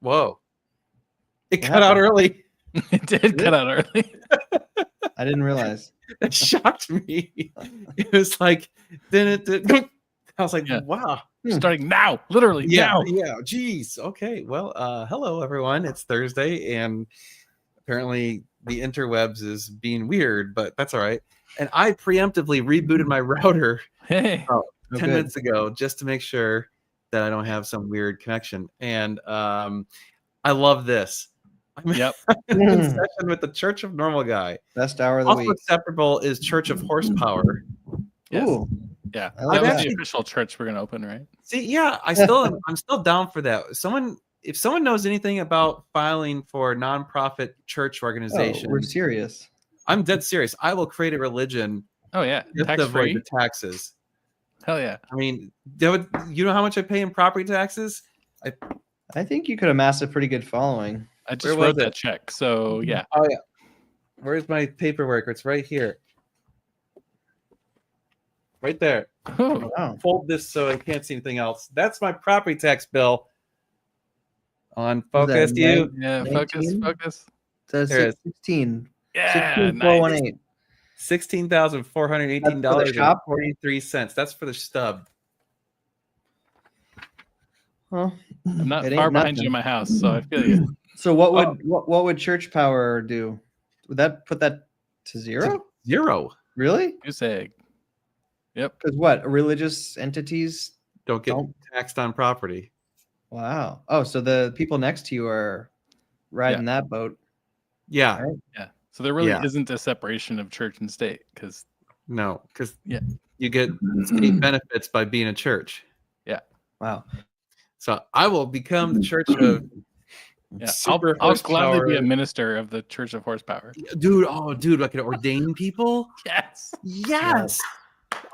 Whoa. It cut out early. It did cut out early. I didn't realize. That shocked me. It was like, I was like, Yeah. wow. Starting now, literally now. Yeah. Geez. Okay. Well, hello everyone. It's Thursday, and apparently the interwebs is being weird, but that's all right. And I preemptively rebooted my router Hey. 10 minutes ago just to make sure that I don't have some weird connection. And I love this. I'm Yep. in session with the Church of Normal Guy. Best hour of the Also week. acceptable is Church of Horsepower. Yes. Ooh, Yeah. I like That was that. the official church we're gonna open, right? See, yeah, I'm still down for that. If someone knows anything about filing for nonprofit church Oh, organizations, we're serious. I'm dead serious. I will create a religion Oh yeah. just Tax to avoid free. the taxes. Hell yeah. I mean, you know how much I pay in property taxes? I think you could amass a pretty good following. I just Where was wrote that it? check. So yeah. Oh yeah. Where's my paperwork? It's right here. Right there. Ooh. Wow. Fold this so I can't see anything else. That's my property tax bill. On Was that focus, you. Yeah. 19? Focus. It says There it is. 16. Yeah. 16,418. $16,418.43. That's for the stub. Well, I'm not it far ain't behind you nothing. in my house, so I feel you. So what would Oh. what would church power do? Would that put that to zero? Zero. Really? Goose egg. Yep. Because what? Religious entities? Don't get Don't- taxed on property. Wow. Oh, so the people next to you are riding that boat. Yeah. Right. Yeah. So there really Yeah. isn't a separation of church and state because No, because Yeah. you get state benefits by being a church. Wow. So I will become the church of yeah, super I'll gladly be a horsepower. minister of the Church of Horsepower. Dude, I could ordain people. Yes. Yes.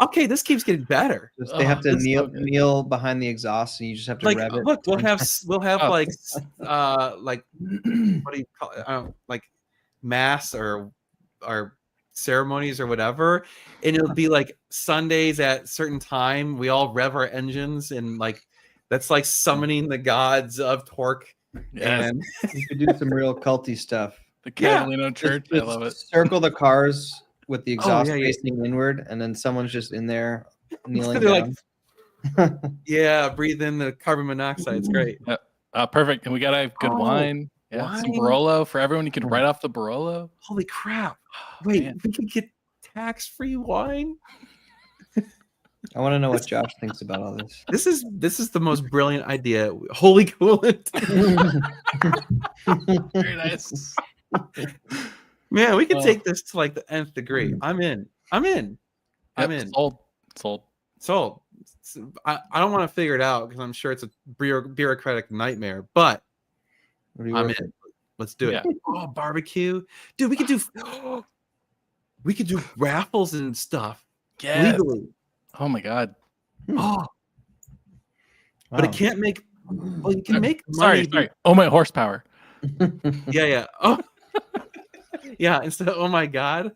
Okay, this keeps getting better. Just they have to it's so kneel good. kneel behind the exhaust, and you just have to Like, rev it. look, we'll have Oh. like what do you call it? Like mass or ceremonies or whatever, and it'll be like Sundays at certain time. We all rev our engines, and like that's like summoning the gods of torque. Yes. And You could do some real culty stuff. The Yeah. Catalino Church. I love it. Circle the cars with the exhaust yeah, yeah. facing inward, and then someone's just in there kneeling they're down. like, yeah, breathe in the carbon monoxide. It's great. Perfect. And we got to have good Oh, wine. Yeah. Some wine. Barolo for everyone. You can write off the Barolo. Holy crap! Oh, Wait, man. we could get tax-free wine. I want to know what Josh thinks about all this. This is the most brilliant idea. Holy coolant. Very nice. Man, we can Oh. take this to like the nth degree. I'm in. I'm in. I'm Yep, in. Sold. Sold. I don't want to figure it out because I'm sure it's a bureaucratic nightmare, but Would be I'm worth in. it. Let's do it. Yeah. Oh, barbecue. Dude, we could do raffles and stuff Yes. legally. Oh my God. Oh, but it Wow. can't make well, you can make money. Sorry. Oh my horsepower. Yeah. Oh. Yeah, instead of oh my god.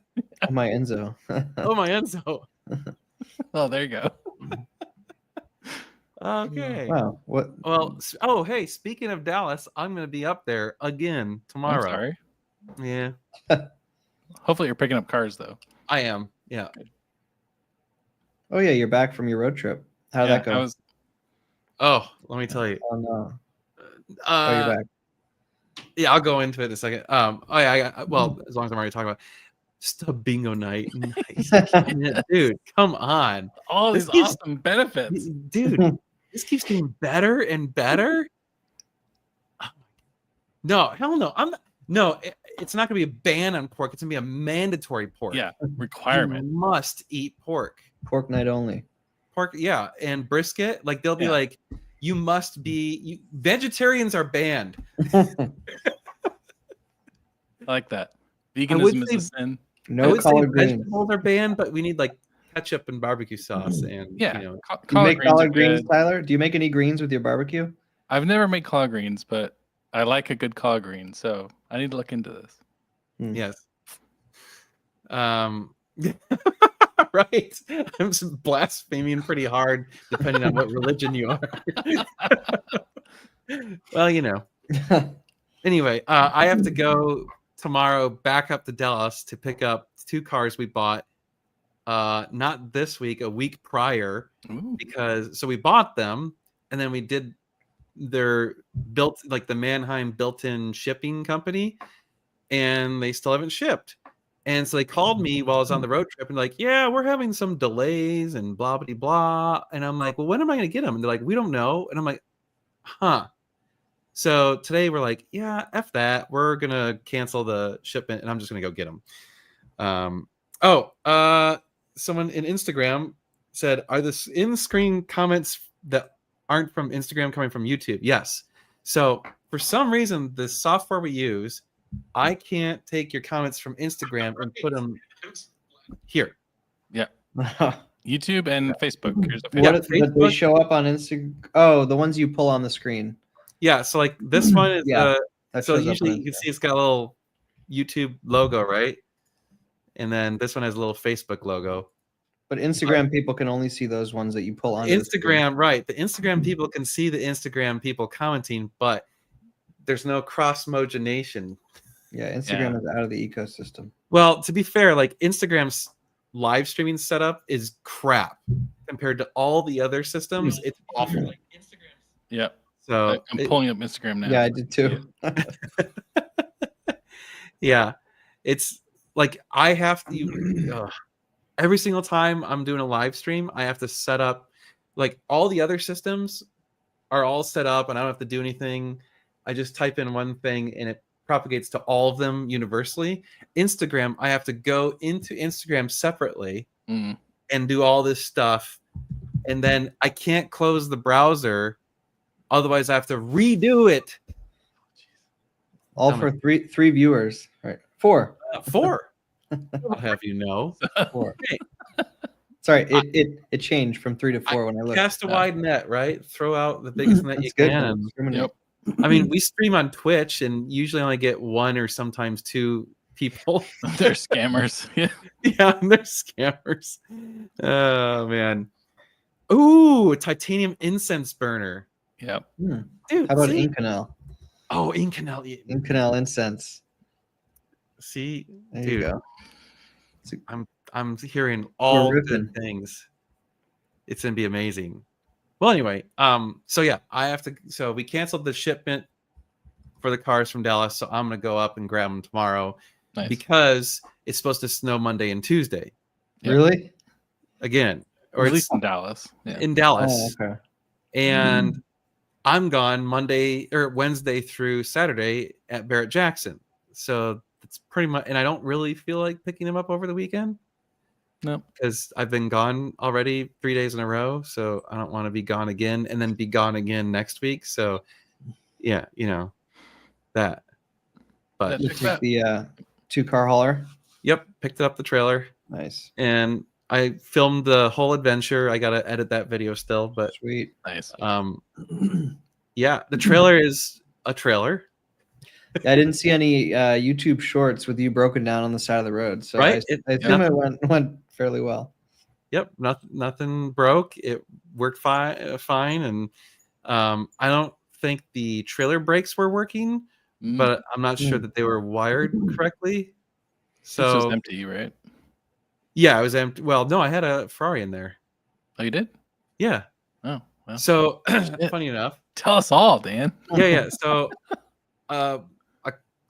Oh, my Enzo. Oh my Enzo. Oh, there you go. Okay. Wow. What? Well, oh hey, speaking of Dallas, I'm gonna be up there again I'm tomorrow. sorry. Yeah, Hopefully you're picking up cars though. I am. Yeah. Oh yeah, you're back from your road trip. How'd that go? Oh, let me tell you. Oh no. Oh, you're back. Yeah, I'll go into it in a second. Oh yeah, well, as long as I'm already talking about it. Just a bingo night. Nice. Dude, come on. All This these keeps- awesome benefits. Dude, this keeps getting better and better. No, hell no. It's not gonna be a ban on pork. It's gonna be a mandatory pork. Yeah, You requirement. must eat pork. Pork night only. Pork, yeah, and brisket. Like they'll be Yeah. like, you must be. Vegetarians are banned. I like that. would Veganism is a say- sin. I No would say collard greens. vegetables are banned, but we need like ketchup and barbecue sauce and Yeah, you know. Do you collard make greens are collard greens, good. Tyler? Do you make any greens with your barbecue? I've never made collard greens, but I like a good collard green, so I need to look into this. Yes. Right. I'm just blaspheming pretty hard, depending on what religion you are. Well, you know. Anyway, I have to go tomorrow back up to Dallas to pick up 2 cars we bought. Not this week, a week prior, Ooh. because so we bought them and then we did their built like the Mannheim built-in shipping company, and they still haven't shipped. And so they called me while I was on the road trip and like, yeah, we're having some delays and blah blah blah. And I'm like, well, when am I going to get them? And they're like, we don't know. And I'm like, huh. So today we're like, yeah, F that. We're going to cancel the shipment and I'm just going to go get them. Someone in Instagram said, are the in-screen comments that aren't from Instagram coming from YouTube? Yes. So for some reason, the software we use, I can't take your comments from Instagram and put them here. YouTube and Facebook. Here's the What Facebook. if they Facebook? show up on Instagram? Oh, the ones you pull on the screen. Yeah. So like this one is Yeah, That so shows up usually on you can Instagram. see it's got a little YouTube logo, right? And then this one has a little Facebook logo. But Instagram people can only see those ones that you pull on. Instagram, right? The Instagram people can see the Instagram people commenting, but there's no cross-mogenation. Yeah, Instagram is out of the ecosystem. Well, to be fair, like Instagram's live streaming setup is crap compared to all the other systems. It's awful. Yeah, So I'm pulling up Instagram now. Yeah, I did too. yeah, it's like I have to every single time I'm doing a live stream, I have to set up like all the other systems are all set up and I don't have to do anything. I just type in one thing and it propagates to all of them universally. Instagram, I have to go into Instagram separately Mm. and do all this stuff. And then I can't close the browser. Otherwise, I have to redo it. All Tell for three viewers, right? 4. 4. I'll have you know. 4. Hey. Sorry, it changed from 3 to 4 when I looked. Cast a wide net, right? Throw out the biggest net you That's good. can. Discriminate. Yep. I mean, we stream on Twitch and usually only get 1 or sometimes 2 people. They're scammers. Yeah. Yeah, and they're scammers. Oh man. Ooh, a titanium incense burner. Yep. Dude, How about see? Inconel? Oh, Inconel. Inconel incense. See, There dude, you go. I'm hearing all ripping. good things. It's gonna be amazing. Well, anyway, so yeah, I have to. So we canceled the shipment for the cars from Dallas, so I'm gonna go up and grab them tomorrow Nice. because it's supposed to snow Monday and Tuesday Yeah. Really? again, Or or at it's least in Dallas. Yeah. in Dallas. Oh, okay. And I'm gone Monday or Wednesday through Saturday at Barrett Jackson. So it's pretty much, and I don't really feel like picking him up over the weekend. No. Because I've been gone already 3 days in a row. So I don't want to be gone again and then be gone again next week. So yeah, you know, that. But That- You took the 2-car hauler. yep, picked up the trailer Nice. and I filmed the whole adventure. I got to edit that video still, but Sweet. Nice. yeah, the trailer is a trailer. I didn't see any YouTube shorts with you broken down on the side of the road. So Right? I assume it went fairly well. Yep, nothing broke. It worked fine, and I don't think the trailer brakes were working, Mm. but I'm not sure that they were wired correctly. It's just So empty, right? yeah, it was empty. Well, no, I had a Ferrari in there. Oh, you did? Yeah. Oh, well. So funny enough, Tell us all, Dan. yeah. So a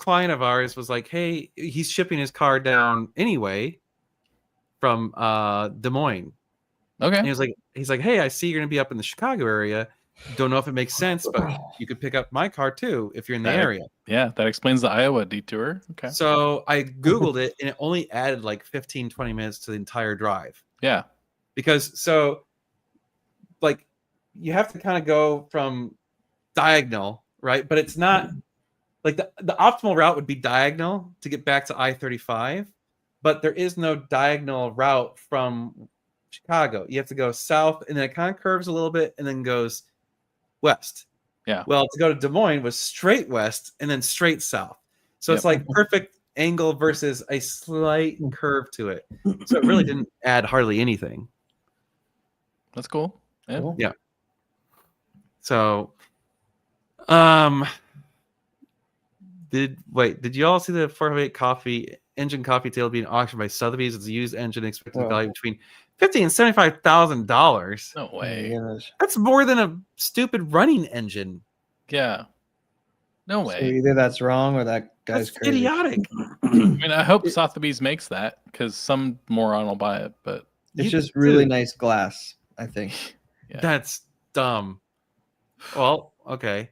client of ours was like, hey, he's shipping his car down anyway from Des Moines. Okay. And he's like, hey, I see you're gonna be up in the Chicago area. Don't know if it makes sense, but you could pick up my car too if you're in the That- area. Yeah, that explains the Iowa detour. Okay. So I Googled it and it only added like 15, 20 minutes to the entire drive. Yeah. Because like you have to kind of go from diagonal, right? But it's not like the optimal route would be diagonal to get back to I-35, but there is no diagonal route from Chicago. You have to go south and then it kind of curves a little bit and then goes west. Yeah. Well, to go to Des Moines was straight west and then straight south. So it's like perfect angle versus a slight curve to it. So it really didn't add hardly anything. That's cool. Yeah. Cool. Yeah. So, did you all see the 408 engine coffee tail being auctioned by Sotheby's? It's a used engine expected value between $50,000 and $75,000. No way. Gosh. That's more than a stupid running engine. Yeah. No So way. either that's wrong or that guy's That's crazy. idiotic. I mean, I hope Sotheby's makes that because some moron will buy it. But It's You just really do. nice glass, I think. yeah. That's dumb. Well, okay.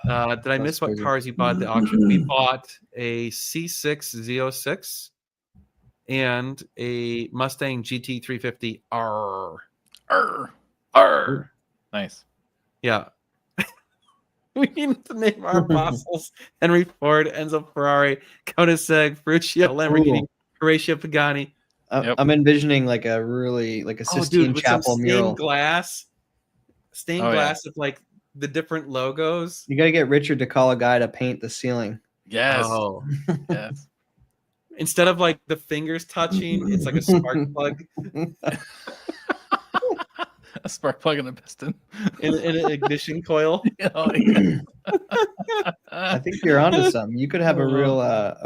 Did I That's miss what crazy. cars you bought at the auction? We bought a C6 Z06 and a Mustang GT350 R. Arr. R. Nice. Yeah. We need to name our apostles Henry Ford, Enzo Ferrari, Koenigsegg, Ferruccio, Lamborghini, Horatio Pagani. Yep. I'm envisioning like a Sistine with some Chapel mural. stained Oh, yeah. glass of like the different logos. You got to get Richard to call a guy to paint the ceiling. Yes. Oh, Yes. instead of like the fingers touching, it's like a spark plug A spark plug and a piston. in an ignition coil. Oh, yeah. I think you're onto something. You could have a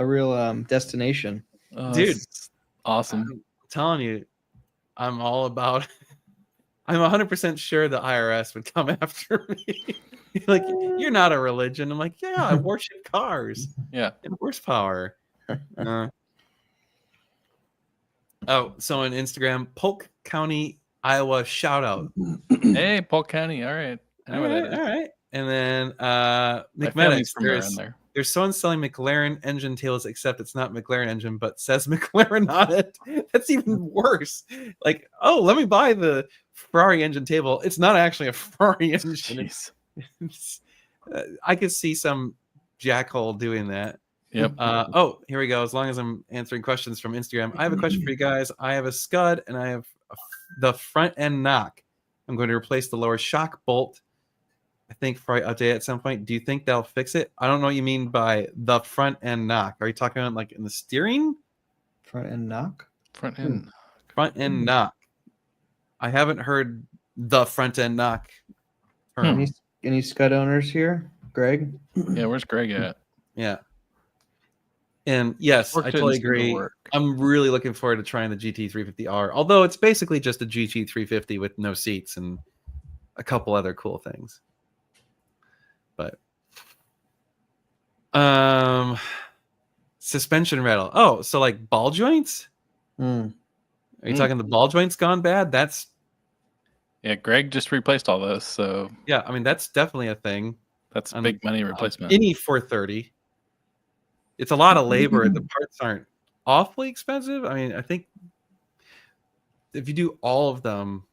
real destination. Oh, Dude. that's awesome. I'm telling you, I'm all about. I'm 100% sure the IRS would come after me. Like, you're not a religion. I'm like, yeah, I worship cars Yeah. and horsepower. Oh, so on Instagram, Polk County, Iowa, shout out. Hey, Polk County. All right. I know All where right, that is. all right. And then My family's McMedics, from around there. there's someone selling McLaren engine tails, except it's not McLaren engine, but says McLaren on it. That's even worse. Like, oh, let me buy the Ferrari engine table. It's not actually a Ferrari engine. Jeez. I could see some jackhole doing that. Yep. Oh, here we go. As long as I'm answering questions from Instagram, I have a question for you guys. I have a Scud and I have the front end knock. I'm going to replace the lower shock bolt. I think probably update at some point. Do you think they'll fix it? I don't know what you mean by the front end knock. Are you talking about like in the steering? Front end knock. Front end. Front end knock. I haven't heard the front end knock term. Any Scud owners here? Greg? Yeah, where's Greg at? Yeah. And yes, Work I didn't totally seem to agree. work. I'm really looking forward to trying the GT350R, although it's basically just a GT350 with no seats and a couple other cool things. But suspension rattle. Oh, so like ball joints? Hmm. Are you talking the ball joints gone bad? That's Yeah, Greg just replaced all those, so yeah, I mean that's definitely a thing. that's On, big money replacement. Any 430. It's a lot of labor. The parts aren't awfully expensive. I mean, I think if you do all of them,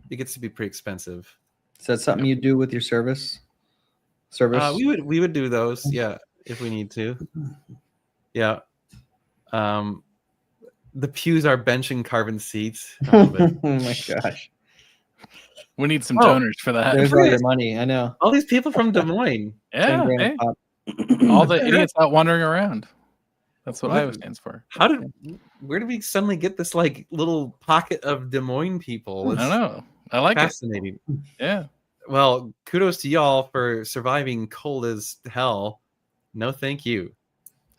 it gets to be pretty expensive. Is that something you do with your service? We would do those, yeah, if we need to. Yeah. The pews are benching carbon seats. I love it. Oh my gosh. We need some Oh, toners for that. There's all your money. I know. All these people from Des Moines. 10 Yeah, grand a hey, pop. all the idiots out wandering around. That's what What? Iowa stands for. Where did we suddenly get this like little pocket of Des Moines people? I It's don't know. I like it. fascinating. Yeah. Well, kudos to y'all for surviving cold as hell. No, thank you.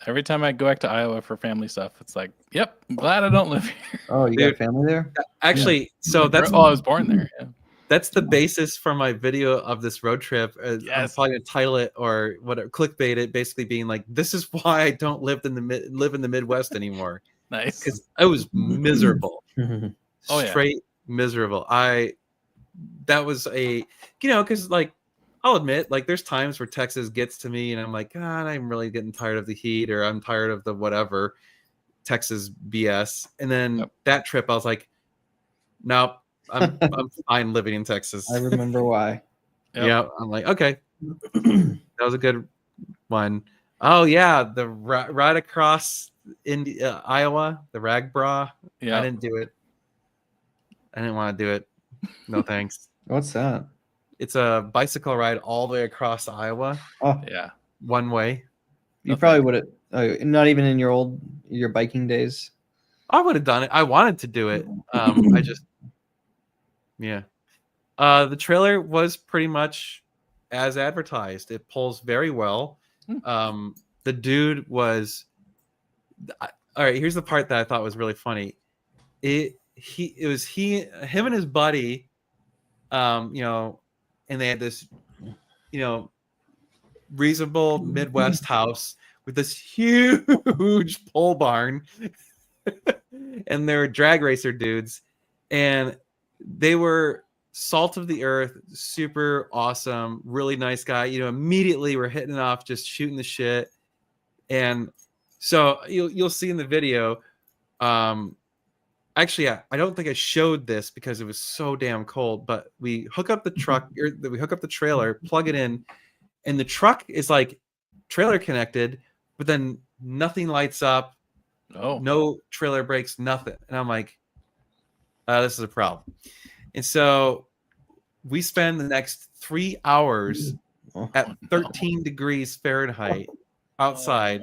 Every time I go back to Iowa for family stuff, it's like, yep, I'm glad I don't live here. Oh, you Dude. got family there? Actually, so that's I was born there. Yeah. That's the basis for my video of this road trip. I'm Yes. probably gonna title it or whatever, clickbait it, basically being like, "This is why I don't live in the Midwest anymore," Nice. because I was miserable, Oh, yeah. straight miserable. That was because like I'll admit, like there's times where Texas gets to me, and I'm like, God, I'm really getting tired of the heat, or I'm tired of the whatever Texas BS. And then that trip, I was like, nope. I'm fine living in Texas. I remember why. Yep. Yeah, I'm like, okay, that was a good one. Oh yeah, the ride across Iowa, the rag bra. Yeah. I didn't do it. I didn't want to do it. No thanks. What's that? It's a bicycle ride all the way across Iowa, Oh, Yeah. one way. you No probably would have. Not even in your biking days. I would have done it. I wanted to do it. I just, yeah. The trailer was pretty much as advertised. It pulls very well. The dude was. All right. Here's the part that I thought was really funny. Him and his buddy, and they had this, reasonable Midwest house with this huge pole barn, and they were drag racer dudes, and they were salt of the earth, super awesome, really nice guy. Immediately we're hitting it off, just shooting the shit, and so you'll see in the video. Actually, I don't think I showed this because it was so damn cold. But we hook up the truck, or we hook up the trailer, plug it in, and the truck is like trailer connected, but then nothing lights up. Oh. No trailer brakes, nothing. And I'm like, this is a problem. And so we spend the next 3 hours at 13 degrees Fahrenheit outside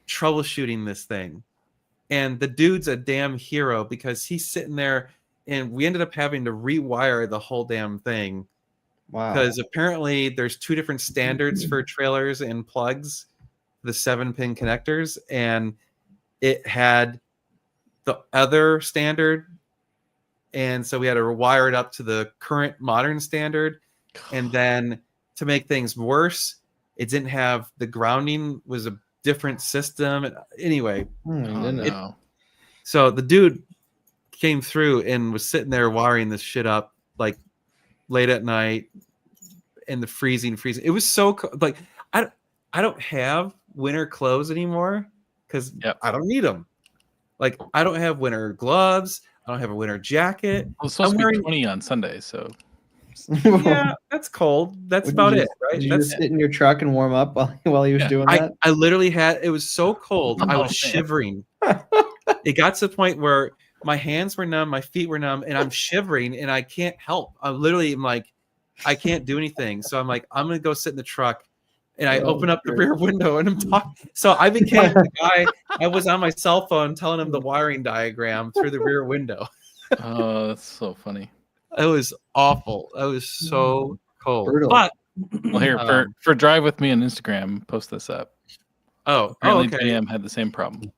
troubleshooting this thing. And the dude's a damn hero because he's sitting there, and we ended up having to rewire the whole damn thing. Wow. Because apparently there's 2 different standards for trailers and plugs, the 7-pin connectors, and it had the other standard, and so we had to wire it up to the current modern standard. And then to make things worse, it didn't have the grounding, was a different system. Anyway, so the dude came through and was sitting there wiring this shit up like late at night in the freezing. It was so like I don't have winter clothes anymore because I don't need them. Like I don't have winter gloves. I don't have a winter jacket. Well, it's supposed to be 20 on Sunday, so yeah, that's cold. That's about it, right? Did you That's just sit in your truck and warm up while he was doing that? I literally had. It was so cold. I was shivering. It got to the point where my hands were numb, my feet were numb, and I'm shivering, and I can't help. I literally am like, I can't do anything. So I'm like, I'm gonna go sit in the truck, and I open up the rear window, and I'm talking. So I became the guy. I was on my cell phone telling him the wiring diagram through the rear window. Oh, that's so funny. It was awful. I was so cold. Brutal. But well, here for Drive With Me on Instagram, post this up. Apparently okay. JM had the same problem.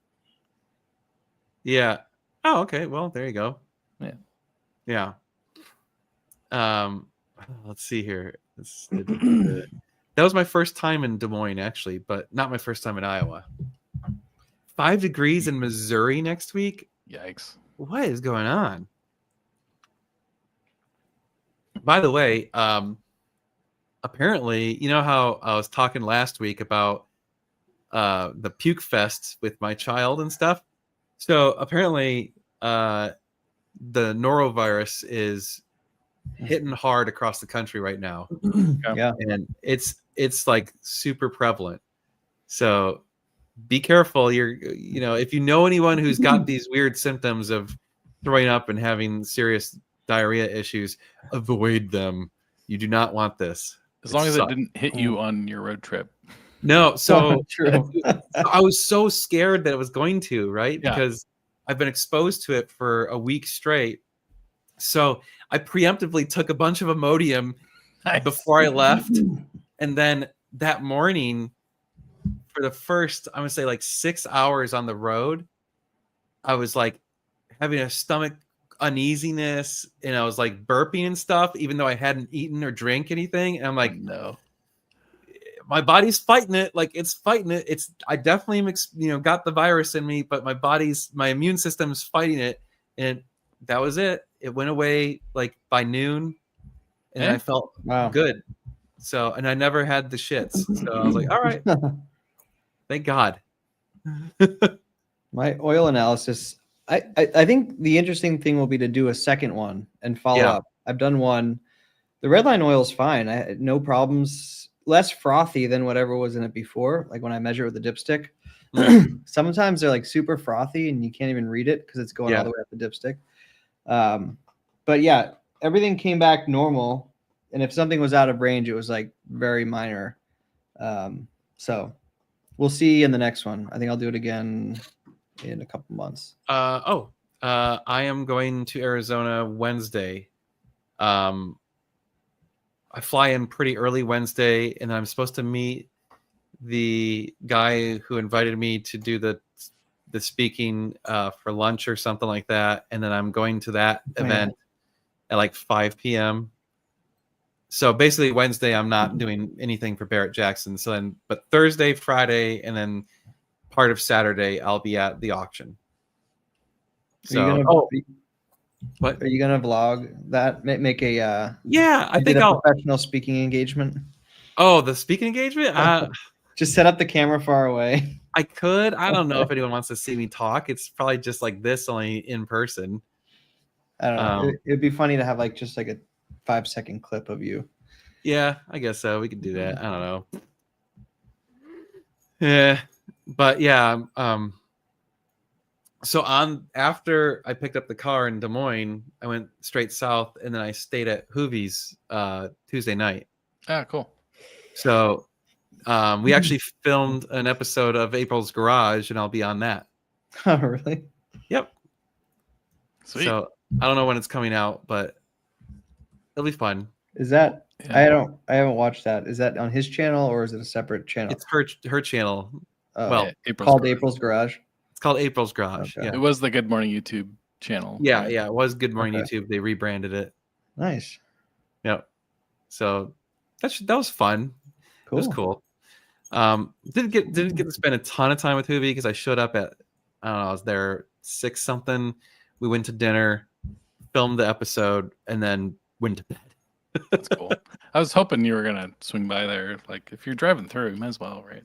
Yeah. Oh, okay. Well, there you go. Yeah. Let's see here. That was my first time in Des Moines, actually, but not my first time in Iowa. 5 degrees in Missouri next week. Yikes. What is going on? By the way, apparently, you know how I was talking last week about the puke fest with my child and stuff? So apparently the norovirus is hitting hard across the country right now. Yeah. And it's like super prevalent. So be careful. If you know anyone who's got these weird symptoms of throwing up and having serious diarrhea issues, avoid them. You do not want this. As long as it didn't hit you on your road trip. No, so True. I was so scared that it was going to, right? Yeah. Because I've been exposed to it for a week straight. So I preemptively took a bunch of Imodium before I left. And then that morning, for the first, I'm going to say like 6 hours on the road, I was like having a stomach uneasiness, and I was like burping and stuff, even though I hadn't eaten or drank anything. And I'm like, no. my body's fighting it. Like it's fighting it. I definitely am, got the virus in me, but my immune system's fighting it. And that was it. It went away like by noon, and I felt good. So, and I never had the shits. So I was like, all right, thank God. My oil analysis. I think the interesting thing will be to do a second one and follow up. I've done one. The Redline oil is fine. I had no problems. Less frothy than whatever was in it before. Like when I measure with the dipstick, sometimes they're like super frothy and you can't even read it because it's going all the way up the dipstick. But yeah, everything came back normal. And if something was out of range, it was like very minor. So we'll see in the next one. I think I'll do it again in a couple months. I am going to Arizona Wednesday. I fly in pretty early Wednesday, and I'm supposed to meet the guy who invited me to do the speaking for lunch or something like that. And then I'm going to that event at like 5 p.m. So basically Wednesday, I'm not doing anything for Barrett Jackson. But Thursday, Friday, and then part of Saturday, I'll be at the auction. What are you gonna vlog that? Make a I think I'll professional speaking engagement. Oh, the speaking engagement? Just set up the camera far away. I could. I don't know if anyone wants to see me talk. It's probably just like this, only in person. I don't know. It'd be funny to have like just like a 5-second clip of you. Yeah, I guess so. We could do that. I don't know. Yeah, but yeah. So after I picked up the car in Des Moines, I went straight south, and then I stayed at Hoovie's Tuesday night. Ah, cool. So we actually filmed an episode of April's Garage, and I'll be on that. Oh, really? Yep. Sweet. So I don't know when it's coming out, but it'll be fun. Is that I haven't watched that. Is that on his channel or is it a separate channel? It's her channel. April's Garage. It's called April's Garage. Okay. Yeah. It was the Good Morning YouTube channel. Yeah, right? yeah. It was Good Morning YouTube. They rebranded it. Nice. Yep. So that was fun. Cool. It was cool. Didn't get to spend a ton of time with Hoovie because I showed up at I was there 6 something. We went to dinner, filmed the episode, and then went to bed. That's cool. I was hoping you were gonna swing by there. Like if you're driving through, you might as well, right?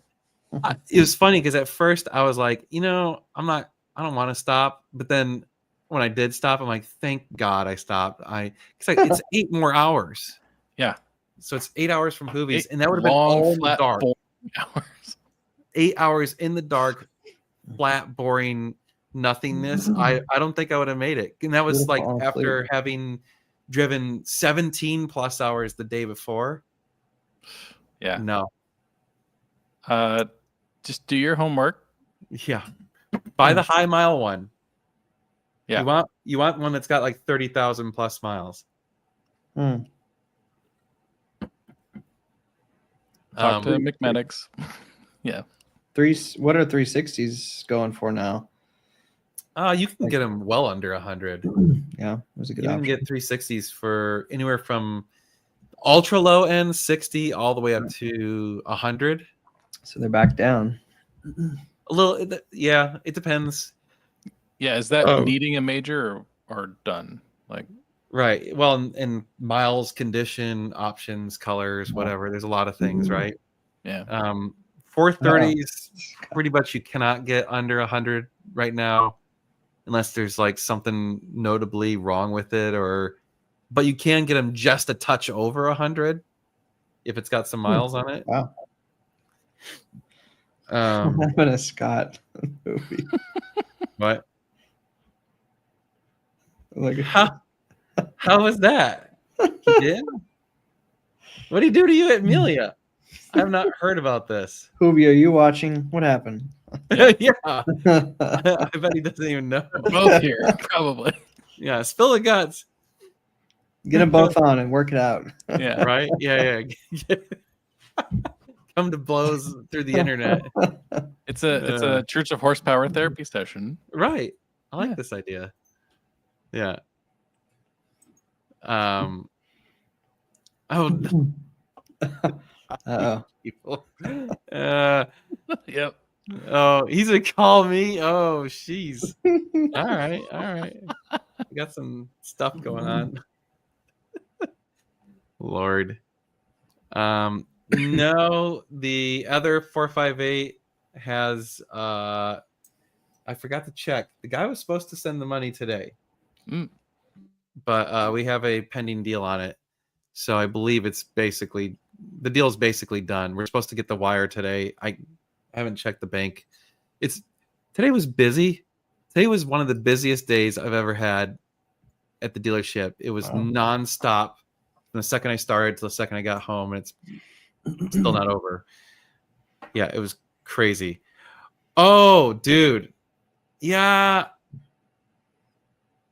It was funny because at first I was like, I don't want to stop. But then when I did stop, I'm like, thank God I stopped. It's 8 more hours. Yeah. So it's 8 hours from Hoovie's, and that would have been all in the dark. hours. 8 hours in the dark, flat, boring nothingness. I don't think I would have made it. And that was like after having driven 17 plus hours the day before. Yeah. No. Just do your homework. Yeah. Buy the high mile one. Yeah. You want one that's got like 30,000 plus miles. Talk to McMedics. Yeah. What are 360s going for now? You can get them well under 100. Yeah, it was a good You option. can get 360s for anywhere from ultra low end 60 all the way up to 100. So they're back down. A little, yeah. It depends. Yeah, is that needing a major or done? Like, right. Well, and miles, condition, options, colors, whatever. There's a lot of things, right? Yeah. 430s, pretty much you cannot get under 100 right now, unless there's like something notably wrong with it, but you can get them just a touch over 100 if it's got some miles on it. Wow. What happened to Scott movie? What? Like How was that? He did? What did he do to you at Amelia? I have not heard about this. Hoovie, are you watching? What happened? Yeah. I bet he doesn't even know. Both here, probably. Yeah, spill the guts. Get them both on and work it out. Yeah. Right? Yeah. Come to blows through the internet. It's a Church of Horsepower therapy session. Right. I like this idea. Yeah. Oh, no, Uh-oh. people. Yep. Oh, he's gonna call me. Oh, jeez. All right. We got some stuff going on. Lord. No, the other 458 has I forgot to check. The guy was supposed to send the money today. Mm. But we have a pending deal on it. So I believe the deal's basically done. We're supposed to get the wire today. I haven't checked the bank. Today was busy. Today was one of the busiest days I've ever had at the dealership. It was nonstop from the second I started to the second I got home, and it's still not over. Yeah, it was crazy. Oh, dude. Yeah.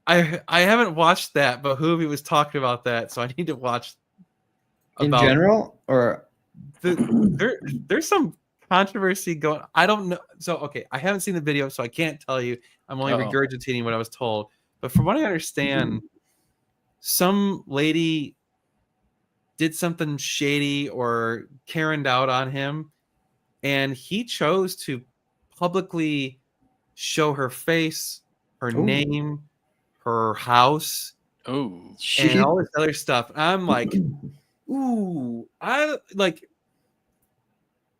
I haven't watched that, but Hoovy was talking about that, so I need to watch. In general, or There's some controversy going. I don't know. So okay, I haven't seen the video, so I can't tell you. I'm only regurgitating what I was told. But from what I understand, some lady did something shady or Karen'd out on him, and he chose to publicly show her face, her name, her house, Oh, and all this other stuff. I'm like, ooh, I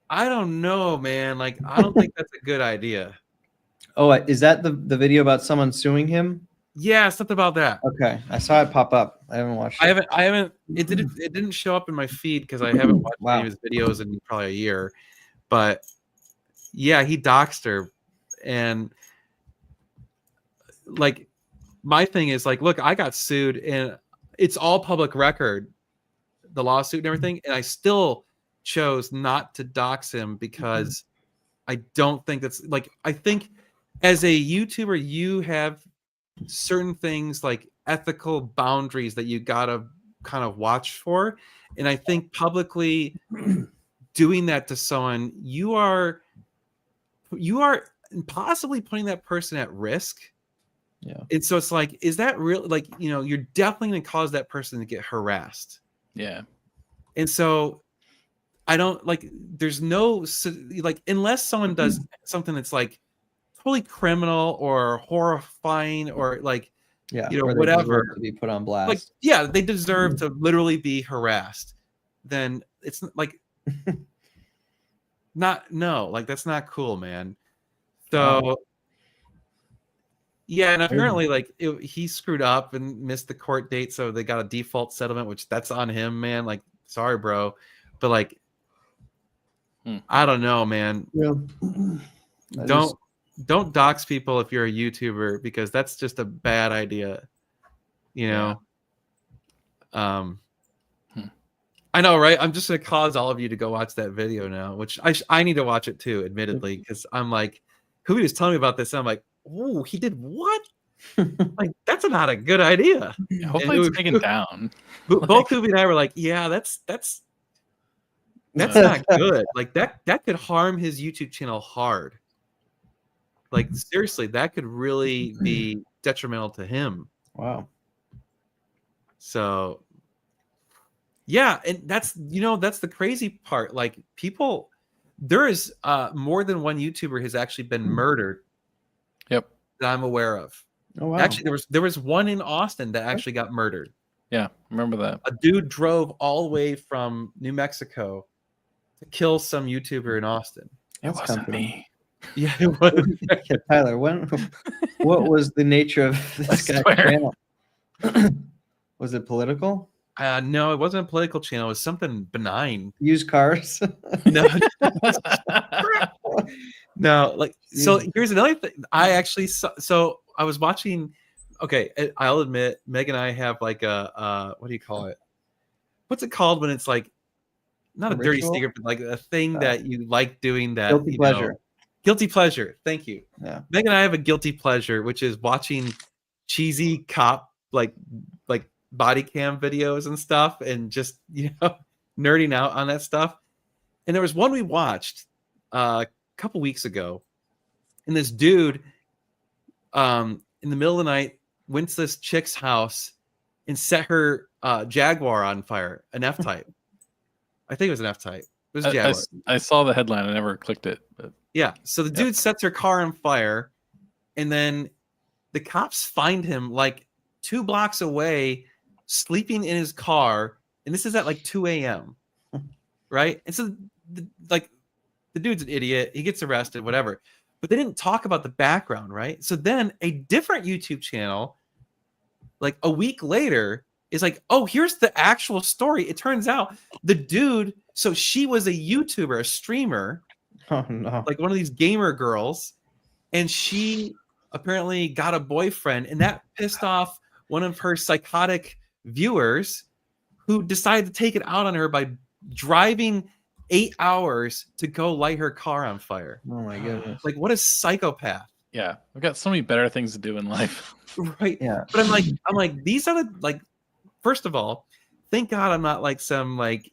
don't know, man. Like, I don't think that's a good idea. Oh, is that the video about someone suing him? Yeah, something about that. Okay, I saw it pop up. I haven't watched it. I haven't. It didn't show up in my feed because I haven't watched any of his videos in probably a year. But yeah, he doxed her, and like, my thing is like, look, I got sued, and it's all public record, the lawsuit and everything, and I still chose not to dox him because I don't think that's like, I think as a YouTuber, you have certain things like ethical boundaries that you gotta kind of watch for. And I think publicly doing that to someone, you are possibly putting that person at risk. Yeah. And so it's like, is that real? Like, you're definitely going to cause that person to get harassed. yeah. And so I don't like, there's no, like, unless someone does something that's like totally criminal or horrifying or like, where they whatever, deserve to be put on blast. like, yeah, they deserve to literally be harassed. Then it's like, like, that's not cool, man. So, yeah, and apparently, like, he screwed up and missed the court date, so they got a default settlement, which that's on him, man. Like, sorry, bro, but like, I don't know, man. Yeah. Don't dox people if you're a YouTuber, because that's just a bad idea. I know, right? I'm just gonna cause all of you to go watch that video now, which I need to watch it too, admittedly, because I'm like, who was telling me about this? And I'm like, oh, he did what? Like, that's not a good idea. Yeah, hopefully it's taken down. Both Hoovy and I were like, yeah, that's not good. Like, that could harm his YouTube channel hard. Like, seriously, that could really be detrimental to him. Wow. So yeah, and that's the crazy part. Like, people, there is more than one YouTuber has actually been murdered. Yep. That I'm aware of. Oh wow. Actually, there was one in Austin that actually got murdered. Yeah, remember that. A dude drove all the way from New Mexico to kill some YouTuber in Austin. It wasn't me. Yeah, it was. Yeah, Tyler, what was the nature of this guy's channel? Was it political? No, it wasn't a political channel. It was something benign. Used cars? No. No, like, so here's another thing. I actually saw, so I was watching, okay, I'll admit, Meg and I have like a what do you call it? What's it called when it's like not a dirty secret, but like a thing that you like doing, that guilty pleasure. Guilty pleasure. Thank you. Yeah. Meg and I have a guilty pleasure, which is watching cheesy cop like body cam videos and stuff, and just nerding out on that stuff. And there was one we watched a couple weeks ago, and this dude in the middle of the night went to this chick's house and set her Jaguar on fire, an F-Type. I think it was an F-Type. It was a Jaguar. I saw the headline. I never clicked it. But Yeah. So the dude sets her car on fire, and then the cops find him like 2 blocks away, sleeping in his car. And this is at like 2 a.m. Right. And so the dude's an idiot. He gets arrested, whatever. But they didn't talk about the background. Right. So then a different YouTube channel, like a week later, is like, oh, here's the actual story. It turns out the dude, so she was a YouTuber, a streamer, Oh no. like one of these gamer girls, and she apparently got a boyfriend, and that pissed off one of her psychotic viewers who decided to take it out on her by driving 8 hours to go light her car on fire. Oh my goodness. Like, what a psychopath. yeah, I've got so many better things to do in life. Right. Yeah. But I'm like, these are the, like, first of all, thank God I'm not like some like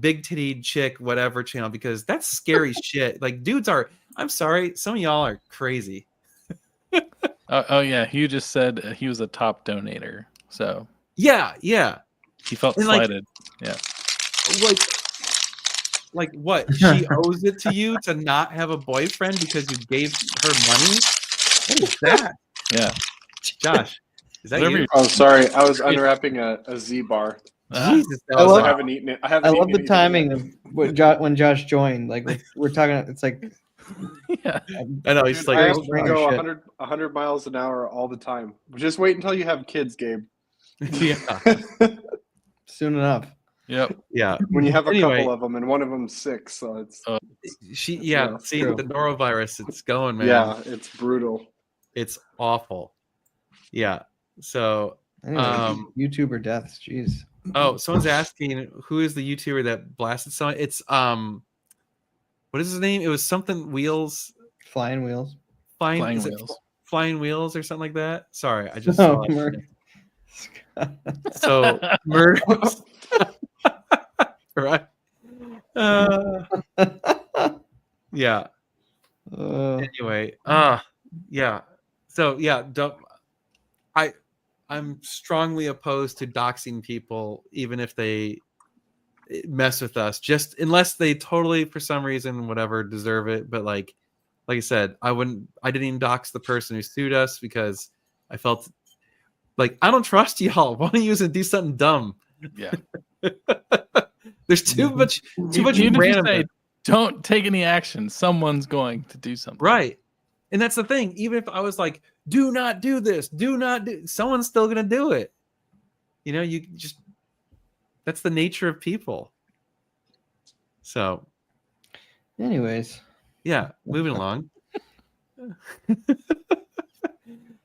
big titty chick, whatever channel, because that's scary shit. Like, dudes are, I'm sorry, some of y'all are crazy. Oh yeah, Hugh just said he was a top donator, so Yeah. he felt And, like, slighted. Yeah, Like what? She owes it to you to not have a boyfriend because you gave her money? What is that? yeah. Josh, is that Whatever you? you- Oh, sorry. I was unwrapping a Z bar. Jesus, that I was love- I a- haven't eaten it. I I love eaten the it timing yet. of when Josh joined. Like we're talking, it's like yeah. I know, he's Dude, like, I oh, actually oh, go shit. 100 miles an hour all the time. Just wait until you have kids, Gabe. yeah, soon enough. Yep. yeah. When you have a Anyway. couple of them, and one of them's 6, so it's Yeah, see true. the norovirus, it's going, man. yeah, it's brutal. It's awful. Yeah. So Anyway, Um, YouTuber deaths. Jeez. oh, someone's asking who is the YouTuber that blasted someone? It's what is his name? It was something Wheels Flying wheels. Flying is it Wheels. Flying Wheels or something like that. Sorry, I just Oh, saw it. Merc. So murder. Right. Yeah. Anyway, yeah. So yeah, I'm strongly opposed to doxing people, even if they mess with us, just unless they totally, for some reason, whatever, deserve it. But like I said, I didn't even dox the person who sued us because I felt like I don't trust y'all. Why don't you do something dumb? Yeah. There's too much Even if you random. say, don't take any action, someone's going to do something. Right. And that's the thing. Even if I was like, do not do this, someone's still going to do it. You know, that's the nature of people. So, Anyways, yeah, moving along.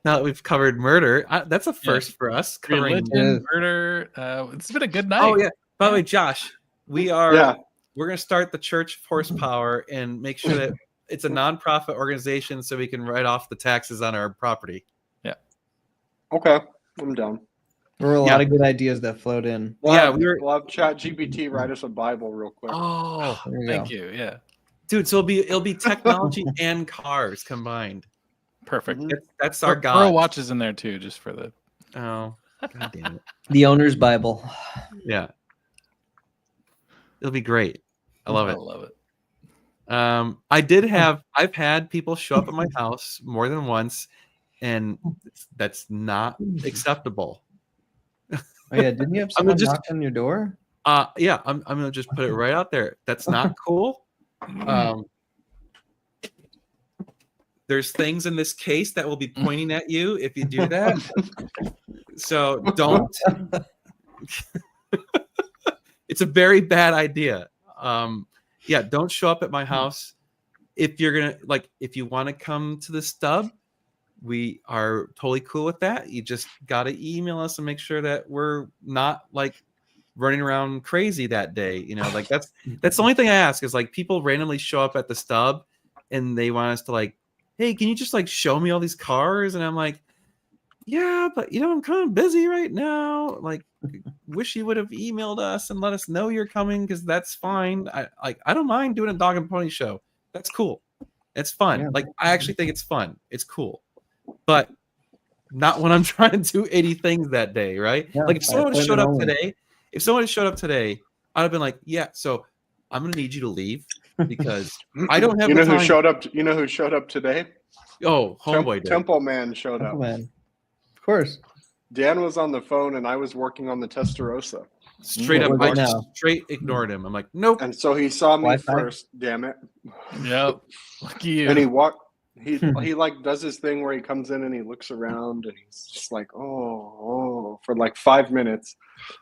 Now that we've covered murder, that's a first for us. Covering. Religion, murder. It's been a good night. Oh, yeah. By the way, Josh, we're going to start the Church of Horsepower and make sure that it's a nonprofit organization so we can write off the taxes on our property. Okay, I'm down. there were a lot of good ideas that flowed in. We'll Yeah, have, we'll have ChatGPT write us a Bible real quick. Oh, There you Thank go. you. Yeah. dude, so it'll be technology and cars combined. Perfect. Mhm. That's our Pearl god. watches in there too, just for the. Oh, god damn it. The owner's Bible. Yeah. It'll be great. I love I it. love it. I've had people show up at my house more than once, and that's not acceptable. Oh yeah, didn't you have I'm gonna someone just- knock on your door? Yeah, I'm gonna just put it right out there. That's not cool. There's things in this case that will be pointing at you if you do that. So don't. It's a very bad idea. Yeah, don't show up at my house. If you're gonna if you want to come to the stub, we are totally cool with that. You just gotta email us and make sure that we're not like running around crazy that day. You know, like that's the only thing I ask is like people randomly show up at the stub and they want us to like, hey, can you just like show me all these cars? And I'm like, yeah, but you know, I'm kind of busy right now. Like, wish you would have emailed us and let us know you're coming because that's fine. I don't mind doing a dog and pony show. That's cool. It's fun. Yeah. Like, I actually think it's fun. It's cool. But not when I'm trying to do 80 things that day, right? Yeah, Like if someone by showed up appointment today, I'd have been like, yeah, so I'm gonna need you to leave because I don't have You the know who time. showed up? You know who showed up today? Oh, homeboy did. Temple Man showed Temple up. Man. Of course. Dan was on the phone, and I was working on the Testarossa. Straight What up, was I it just now? straight ignored him. I'm like, nope. And so he saw me Wi-Fi? first. Damn it! Yep. Lucky you. And he walked. He like does his thing where he comes in and he looks around and he's just like, oh, for like 5 minutes,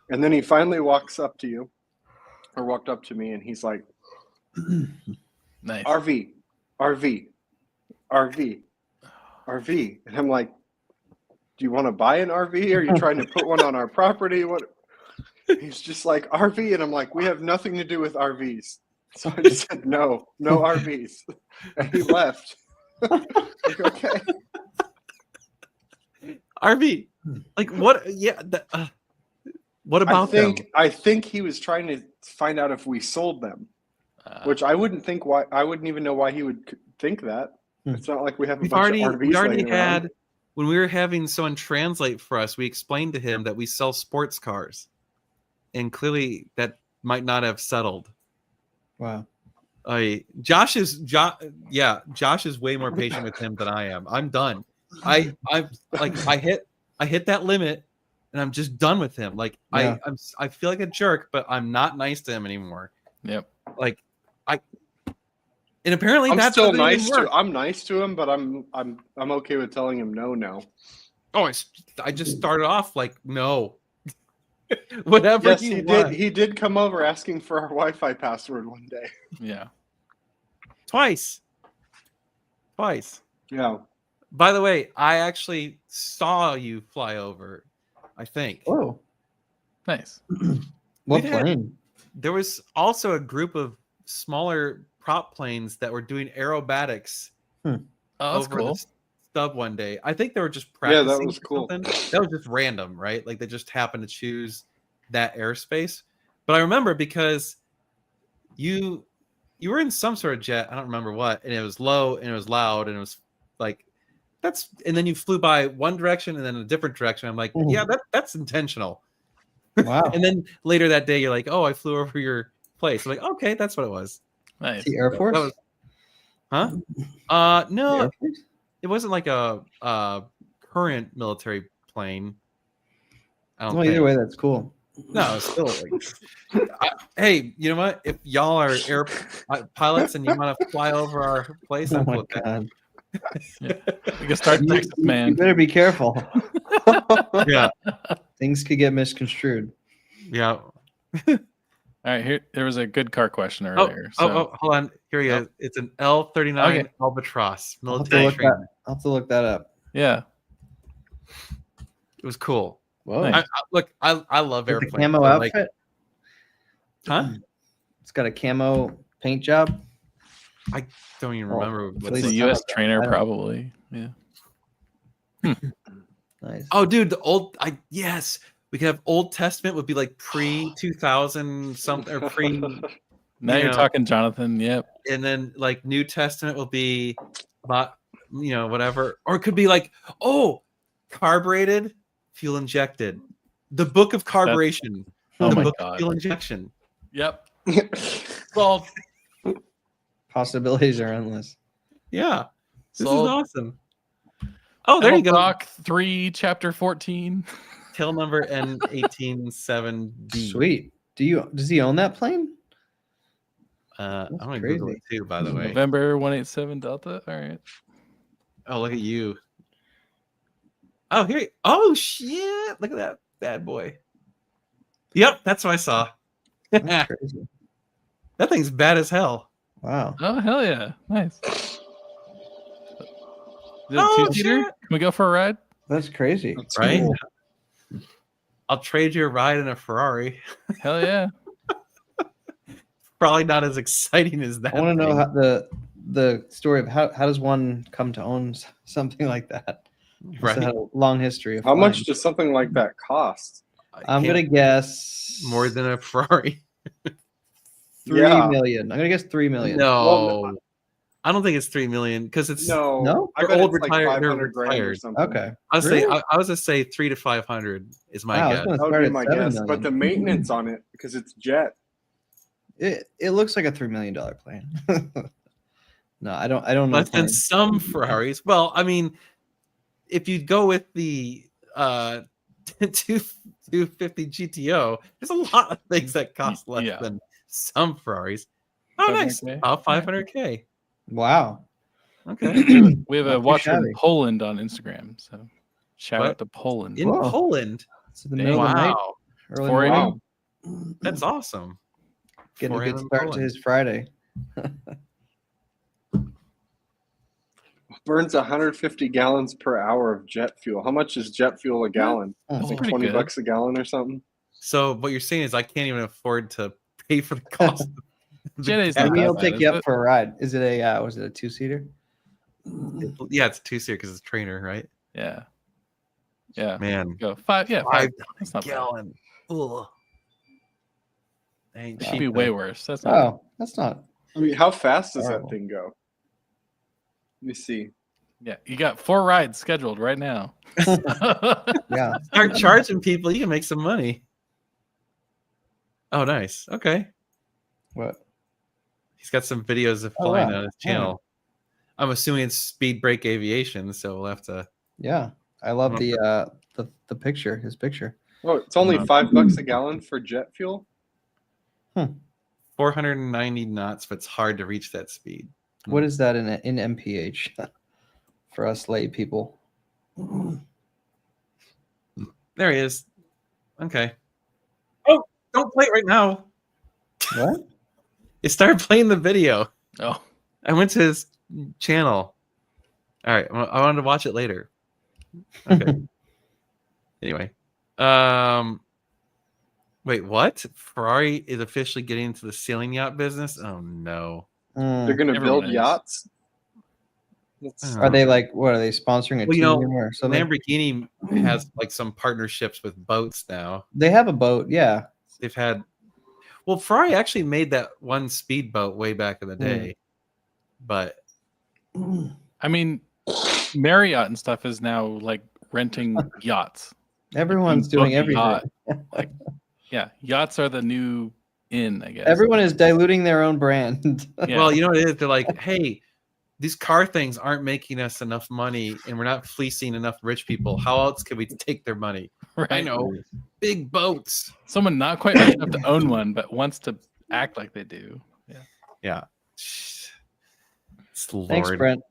and then he finally walks up to you, or walked up to me, and he's like, Nice. RV, RV, RV, RV, and I'm like, do you want to buy an RV? Are you trying to put one on our property? What? He's just like, RV, and I'm like, we have nothing to do with RVs. So I just said no RVs, and he left. Like, okay. RV. Like what? Yeah. What about them? I think he was trying to find out if we sold them, which I wouldn't think why. I wouldn't even know why he would think that. It's not like we have a bunch of RVs We already laying around. had when we were having someone translate for us. We explained to him that we sell sports cars, and clearly that might not have settled. Wow. Josh is way more patient with him than I am. I'm done. I hit that limit, and I'm just done with him. Like Yeah. I feel like a jerk, but I'm not nice to him anymore. Yep. Like and apparently I'm that's still doesn't nice even work. to. I'm nice to him, but I'm okay with telling him no now. Oh, I just started off like no. Whatever Yes, you he want. did. He did come over asking for our Wi-Fi password one day. Yeah. Twice. Yeah. By the way, I actually saw you fly over. I think Oh, Nice. what We did. plane? there was also a group of smaller prop planes that were doing aerobatics Oh, that's over cool. the stub one day. I think they were just Yeah, practicing. that was or cool. something. That was just random, right? Like they just happened to choose that airspace. But I remember because you were in some sort of jet. I don't remember what, and it was low and it was loud and it was like that's. And then you flew by one direction and then a different direction. I'm like, Mhm. yeah, that's intentional. Wow. And then later that day, you're like, oh, I flew over your place. I'm like, okay, that's what it was. Nice. The Air Force? That was, huh? The No, Air Force? it wasn't like a current military plane. I don't Well, think. either way, that's cool. No, it's still like, hey, you know what? If y'all are air pilots and you want to fly over our place, Oh I'm cool my with that. god. We can start Texas, You man. better be careful. Yeah, Things could get misconstrued. yeah. All right, here there was a good car question Oh, earlier. hold on. Here he is. It's an L-39 Okay. Albatross I'll have, to military look train. I'll have to look that up. Yeah. It was cool. Whoa. Nice. I love With the airplanes. camo but, like, outfit? huh? It's got a camo paint job. Don't even Oh, remember at what least It's a it's U.S. not- trainer, I don't- probably. Yeah. Nice. Oh, dude, the old yes, we could have Old Testament would be like pre-2000 something or pre, Now You you're know. talking, Jonathan. Yep. and then like New Testament will be about whatever, or it could be like carbureted, fuel injected, the Book of Carburation, Oh the my Book of God. Fuel Injection. Yep. Well, Possibilities are endless. yeah, this Sold. is awesome. Oh, there you go. Doc 3, Chapter 14. Tail number N187D. Sweet. Does he own that plane? I'm gonna crazy. Google it too, by the way. November 187 Delta. All right. Oh, look at you. Oh, here. Oh, shit. Look at that bad boy. Yep, that's what I saw. That's that crazy. thing's bad as hell. Wow. Oh, hell yeah. Nice. Is it Oh, a two-seater? shit. Can we go for a ride? That's crazy. That's Right? cool. I'll trade you a ride in a Ferrari. Hell yeah. Probably not as exciting as that. I want to know thing. how the story of how does one come to own something like that? It's Right? had a long history of How much flying. does something like that cost? I'm gonna guess more than a Ferrari. 3 Yeah. million. I'm gonna guess 3 million. No. Well, I don't think it's 3 million because it's. No? I They're bet old it's like retired- they're 500 grand or retired. something. Okay. I was Really? say I was just say 3 to 500 is my Wow, I was guess. gonna That would start be at my 7 guess. million. But the maintenance on it, because it's jet. It looks like a $3 million plane. No, I don't know. Less than planes. some Ferraris. Well, I mean, if you go with the 250 GTO, there's a lot of things that cost less Yeah. than some Ferraris. Oh, nice. 500K? Oh, 500K. Wow. Okay. We have Not a too watcher in shabby. Poland on Instagram. So shout What? out to Poland. In Whoa. Poland. It's in the middle of the night. Wow. Early 4 morning. a.m. That's awesome. Getting a 4 good a.m. in start to Poland. his Friday. Burns 150 gallons per hour of jet fuel. How much is jet fuel a gallon? Oh, It's like pretty 20 good. bucks a gallon or something. So what you're saying is I can't even afford to pay for the cost. of the Jet is gas. not Maybe that he'll bad, take you is up it? for a ride. Is it a was it a 2-seater? Yeah, it's 2-seater because it's trainer, right? Yeah. Yeah. Man, Go 5. Yeah. 5. $5 That's not bad. gallon. Ugh. Ain't It could cheap, be though. way worse. That's not. Oh, that's not. I mean, how fast does Horrible. that thing go? Let me see. Yeah. You got 4 rides scheduled right now. Yeah. Start charging people, you can make some money. Oh, nice. Okay. What? He's got some videos of Oh, flying wow. on his channel. I'm assuming it's Speed Break Aviation, so we'll have to. Yeah. I love the picture. His picture. Oh, it's only Uh, $5 a gallon for jet fuel. 490 knots, but it's hard to reach that speed. What is that in MPH for us lay people? There he is. Okay. Oh, don't play it right now. What? It started playing the video. Oh. I went to his channel. All right, I wanted to watch it later. Okay. Anyway, wait, what? Ferrari is officially getting into the sailing yacht business? Oh no. They're going to Everyone build is. yachts. That's- Are they like what are they sponsoring a Well, you team know, or something? Lamborghini has like some partnerships with boats now. They have a boat, yeah. They've had. Well, Ferrari actually made that one speedboat way back in the day, but I mean, Marriott and stuff is now like renting yachts. Everyone's You book doing a everything. yacht. Like, yeah, yachts are the new in, I guess. Everyone is diluting their own brand. Yeah. well, you know what it is? They're like, hey, these car things aren't making us enough money, and we're not fleecing enough rich people. How else could we take their money? right? I know, big boats. Someone not quite rich enough to own one, but wants to act like they do. Yeah. Lord. Thanks, Brent.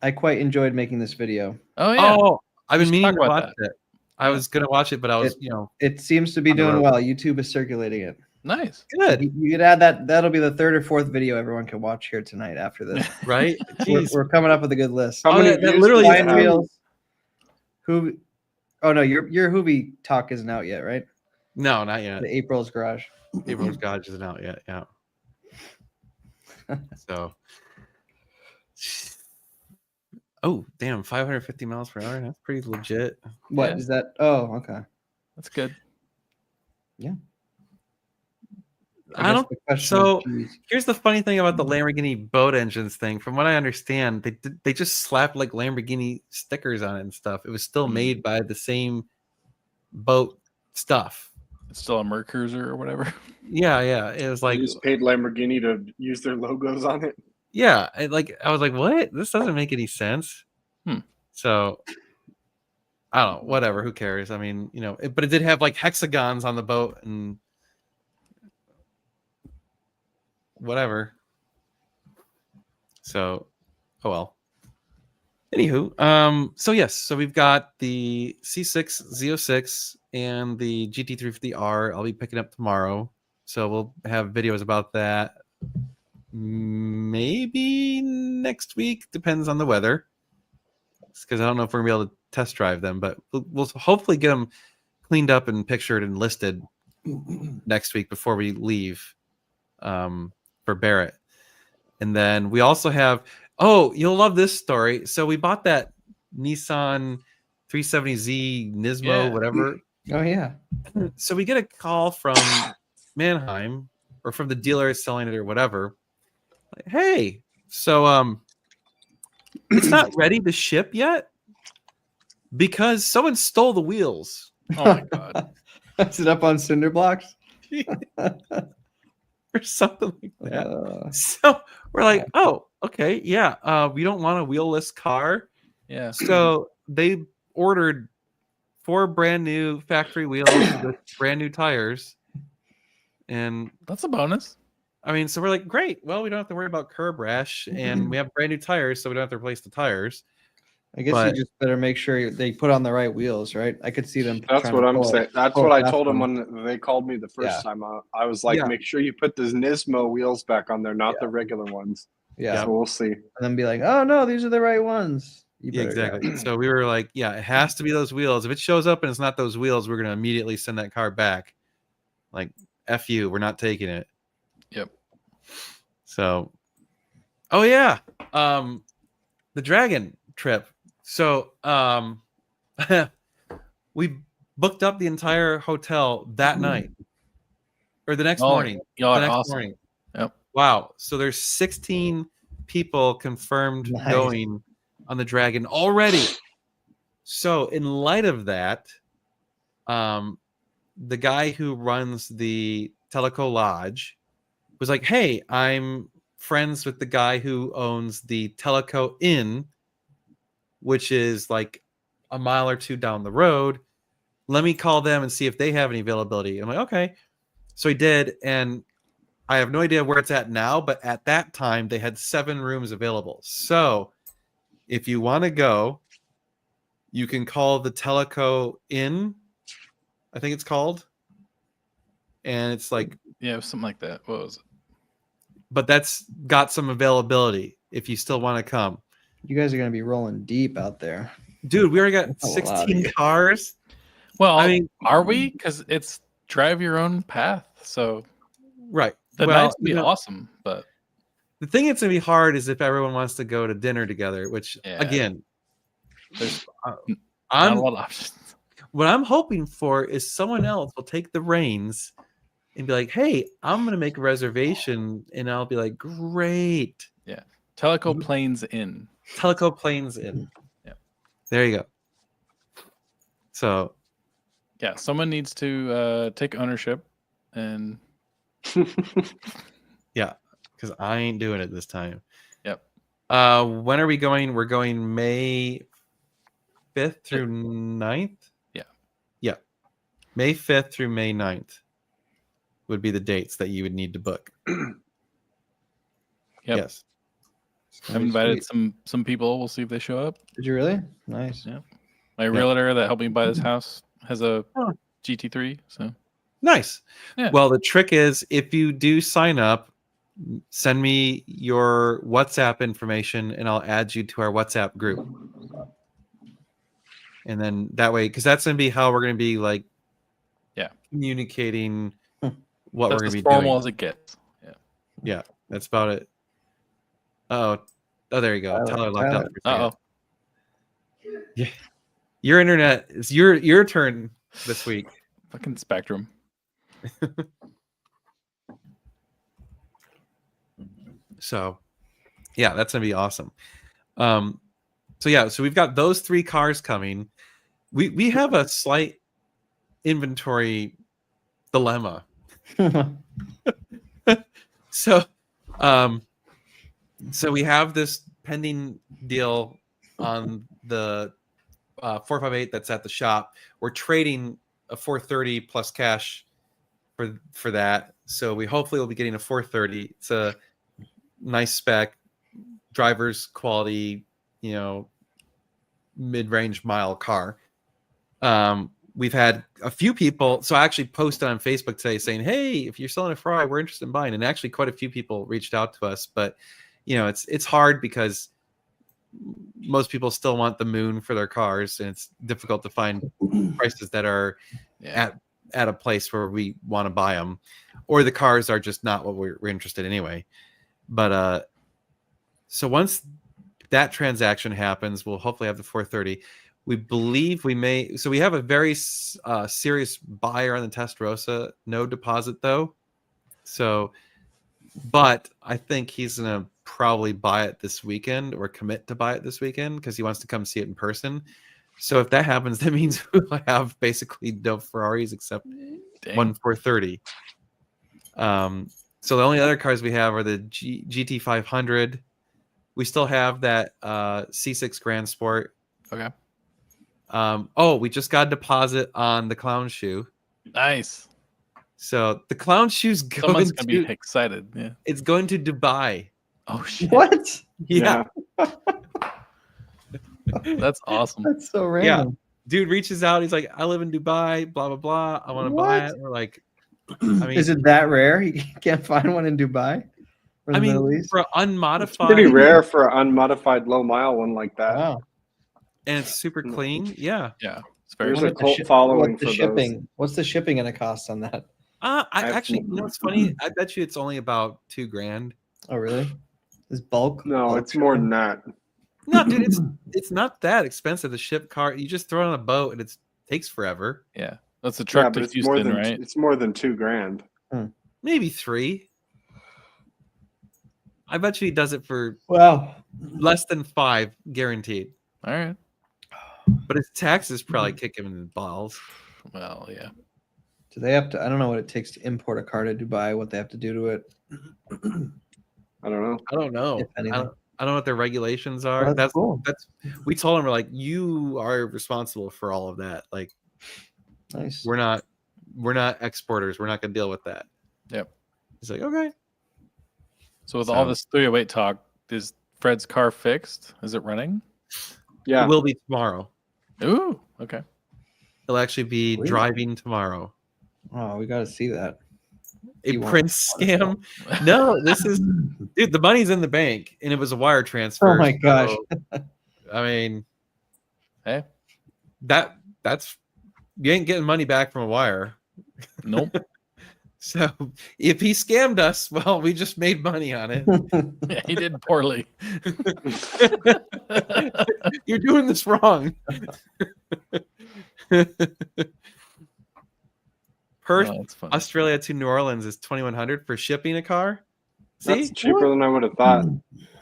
I quite enjoyed making this video. Oh yeah. Oh, I've been should meaning talk to about watch it. I was gonna watch it, but I was, It seems to be On the doing road. well. YouTube is circulating it. Nice. good, You could add that. That'll be the 3rd or 4th video everyone can watch here tonight after this. right? we're, Jeez. we're coming up with a good list. How many that views literally does it Ryan have? Reels. Who? Oh no, your Hoovie talk isn't out yet, right? No, not yet. The April's Garage. April's God isn't out yet. Yeah. So. Oh damn! 550 miles per hour. That's pretty legit. What Yeah. is that? Oh, okay. That's good. I guess don't. the question so- is, geez. Here's the funny thing about the Lamborghini boat engines thing. From what I understand, they just slapped like Lamborghini stickers on it and stuff. It was still made by the same boat stuff. It's still a Mercruiser or whatever. Yeah, yeah. It was like, You just paid Lamborghini to use their logos on it. yeah. I was like, what? This doesn't make any sense. Hmm. So I don't know. Whatever. Who cares? I mean, but it did have like hexagons on the boat and whatever. So, oh well. Anywho, so yes, so we've got the C6 Z06 and the GT350R. I'll be picking up tomorrow, so we'll have videos about that. Maybe next week, depends on the weather. Because I don't know if we're gonna be able to test drive them, but we'll hopefully get them cleaned up and pictured and listed next week before we leave for Barrett. And then we also have. Oh, you'll love this story. So we bought that Nissan 370Z Nismo, Yeah. whatever. Oh yeah. So we get a call from Mannheim or from the dealer selling it or whatever. Like, hey, so it's not ready to ship yet because someone stole the wheels Oh my god. Is it up on cinder blocks? or something like that. Uh, So we're like, oh, okay, yeah, we don't want a wheelless car. Yeah. So they ordered 4 brand new factory wheels with brand new tires. And That's a bonus. I mean, so we're like, great. Well, we don't have to worry about curb rash, and we have brand new tires, so we don't have to replace the tires. I guess But- you just better make sure they put on the right wheels, right? I could see them. That's trying what to I'm pull saying. That's pull what I fast told them one. when they called me the first Yeah. time out. I was like, Yeah. make sure you put the Nismo wheels back on there, not Yeah. the regular ones. Yeah, So we'll see. and then be like, "Oh no, these are the right ones." You Yeah, better- exactly. So we were like, yeah, it has to be those wheels. If it shows up and it's not those wheels, we're gonna immediately send that car back. Like, F you, we're not taking it. Yep. So, oh yeah, the dragon trip. So, we booked up the entire hotel that night or the next Oh, morning. y'all The are next awesome. morning. Yep. Wow. So there's 16 people confirmed Nice. going on the dragon already. So in light of that, the guy who runs the Teleco Lodge was like, hey, I'm friends with the guy who owns the Teleco Inn, which is like a mile or two down the road. Let me call them and see if they have any availability. I'm like, okay. So he did, and I have no idea where it's at now, but at that time they had 7 rooms available. So if you want to go, you can call the Teleco Inn, I think it's called. And it's like, Yeah, it was something like that. What was it? but that's got some availability if you still want to come. You guys are gonna be rolling deep out there. Dude, we already got That's a lot of 16 you. cars. Well, I mean, are we? Because it's drive your own path. So right. the Well, night's be you know, awesome, but the thing that's going to be hard is if everyone wants to go to dinner together, which Yeah. again, there's not a I'm lot of options. what I'm hoping for is someone else will take the reins and be like, "Hey, I'm going to make a reservation," and I'll be like, "Great, Teleco Planes in. Teleco Planes in." Yeah. There you go. So Yeah, someone needs to take ownership and because I ain't doing it this time. Yep. When are we going? We're going May 5th through 9th. Yeah. Yeah. May 5th through May 9th would be the dates that you would need to book. Yep. Yes. I've invited some people. We'll see if they show up. Did you really? Nice. Yeah. My realtor that helped me buy this house has a Oh. GT3, so Nice. Yeah. Well, the trick is if you do sign up, send me your WhatsApp information and I'll add you to our WhatsApp group. And then that way, because that's going to be how we're going to be like, Yeah. communicating what that's we're as going to be formal doing. as it gets. Yeah. That's about it. Oh, there you go. Tyler locked up. for a second. Uh-oh. Your internet is your turn this week. Fucking Spectrum. So, yeah, that's gonna be awesome. So we've got those 3 cars coming. We have a slight inventory dilemma. So we have this pending deal on the 458 that's at the shop. We're trading a 430 plus cash for that. So we hopefully will be getting a 430. It's a nice spec, driver's quality, mid-range mile car. We've had a few people. So I actually posted on Facebook today saying, "Hey, if you're selling a Ferrari, we're interested in buying." And actually, quite a few people reached out to us. But it's hard because most people still want the moon for their cars, and it's difficult to find prices that are Yeah. at a place where we want to buy them, or the cars are just not what we're interested in anyway. But so once that transaction happens, we'll hopefully have the 430. We believe we may. So we have a very serious buyer on the Testarossa. No deposit though. So, but I think he's gonna probably buy it this weekend or commit to buy it this weekend because he wants to come see it in person. So if that happens, that means we'll have basically no Ferraris except Dang. one 430. So the only other cars we have are the GT 500. We still have that C6 Grand Sport. Okay. We just got a deposit on the clown shoe. Nice. So the clown shoe's going Someone's gonna to be excited. Yeah. it's going to Dubai. Oh shit. What? Yeah. That's awesome. That's so random. Dude reaches out, he's like, I live in Dubai, blah blah blah. I want to buy What? it. We're like, I mean, Is it that rare? You can't find one in Dubai? Or the I Middle mean East? for It's unmodified pretty rare for an unmodified low mile one like that. Wow. and it's super clean. Yeah. Yeah. It's very There's Wonder a what the cult following what's the for shipping? What's the shipping going to cost on that? I I've- actually, you know what's funny? I bet you it's only about $2,000. Oh, really? Is bulk? No, bulk it's more shipping? than that. No, dude, it's not that expensive to ship car. You just throw it on a boat and it takes forever. Yeah. That's the Yeah, truck but to it's more Houston, than right? it's more than $2,000. Maybe 3. I bet you he does it for Wow. less than 5 guaranteed. All right. But his taxes probably kick him in the balls. Well, yeah. Do they have to? I don't know what it takes to import a car to Dubai, what they have to do to it. I don't know. I don't know. If anything. I don't know what their regulations are. Well, that's cool. We told him, we're like, you are responsible for all of that. Like, Nice. we're not exporters. We're not gonna deal with that. Yep. He's like, okay. So with all So- this 308 talk, is Fred's car fixed? Is it running? Yeah. It will be tomorrow. Ooh. Okay. He'll actually be Sweet. driving tomorrow. Oh, we got to see that. A You want- Prince scam? No, this is dude. The money's in the bank, and it was a wire transfer. Oh my gosh. so, I mean, Hey. that's you ain't getting money back from a wire. Nope. So if he scammed us, well, we just made money on it. Yeah, he did poorly. You're doing this wrong. Perth, Oh, that's funny. Australia to New Orleans is $2,100 for shipping a car. See, That's cheaper than I would have thought.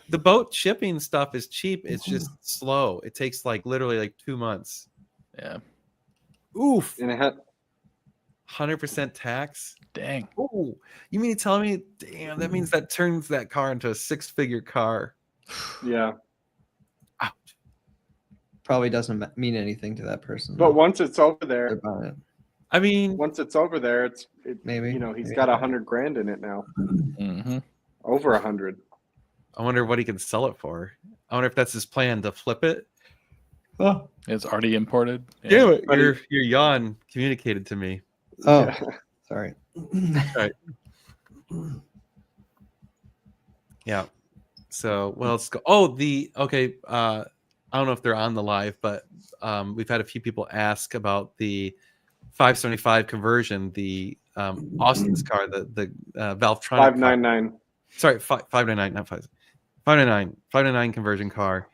the boat shipping stuff is cheap. It's just slow. It takes literally 2 months. Yeah. Oof, And it had 100% tax. Dang. Oh, you mean to tell me? Damn, that means that turns that car into a 6-figure car. yeah. Ouch. Probably doesn't mean anything to that person. But once it's over They're there, buying it. I mean, once it's over there, Maybe. you know, he's Maybe. got $100,000 in it now. Hmm. Over 100. I wonder what he can sell it for. I wonder if that's his plan to flip it. Oh. It's already imported. Damn it, But your yawn communicated to me. Oh, Yeah. sorry. Yeah. So well, let's go. Oh, I don't know if they're on the live, but we've had a few people ask about the 575 conversion, the Austin's car, the Valvetronic car. 599. Sorry, 599, not 599 conversion car.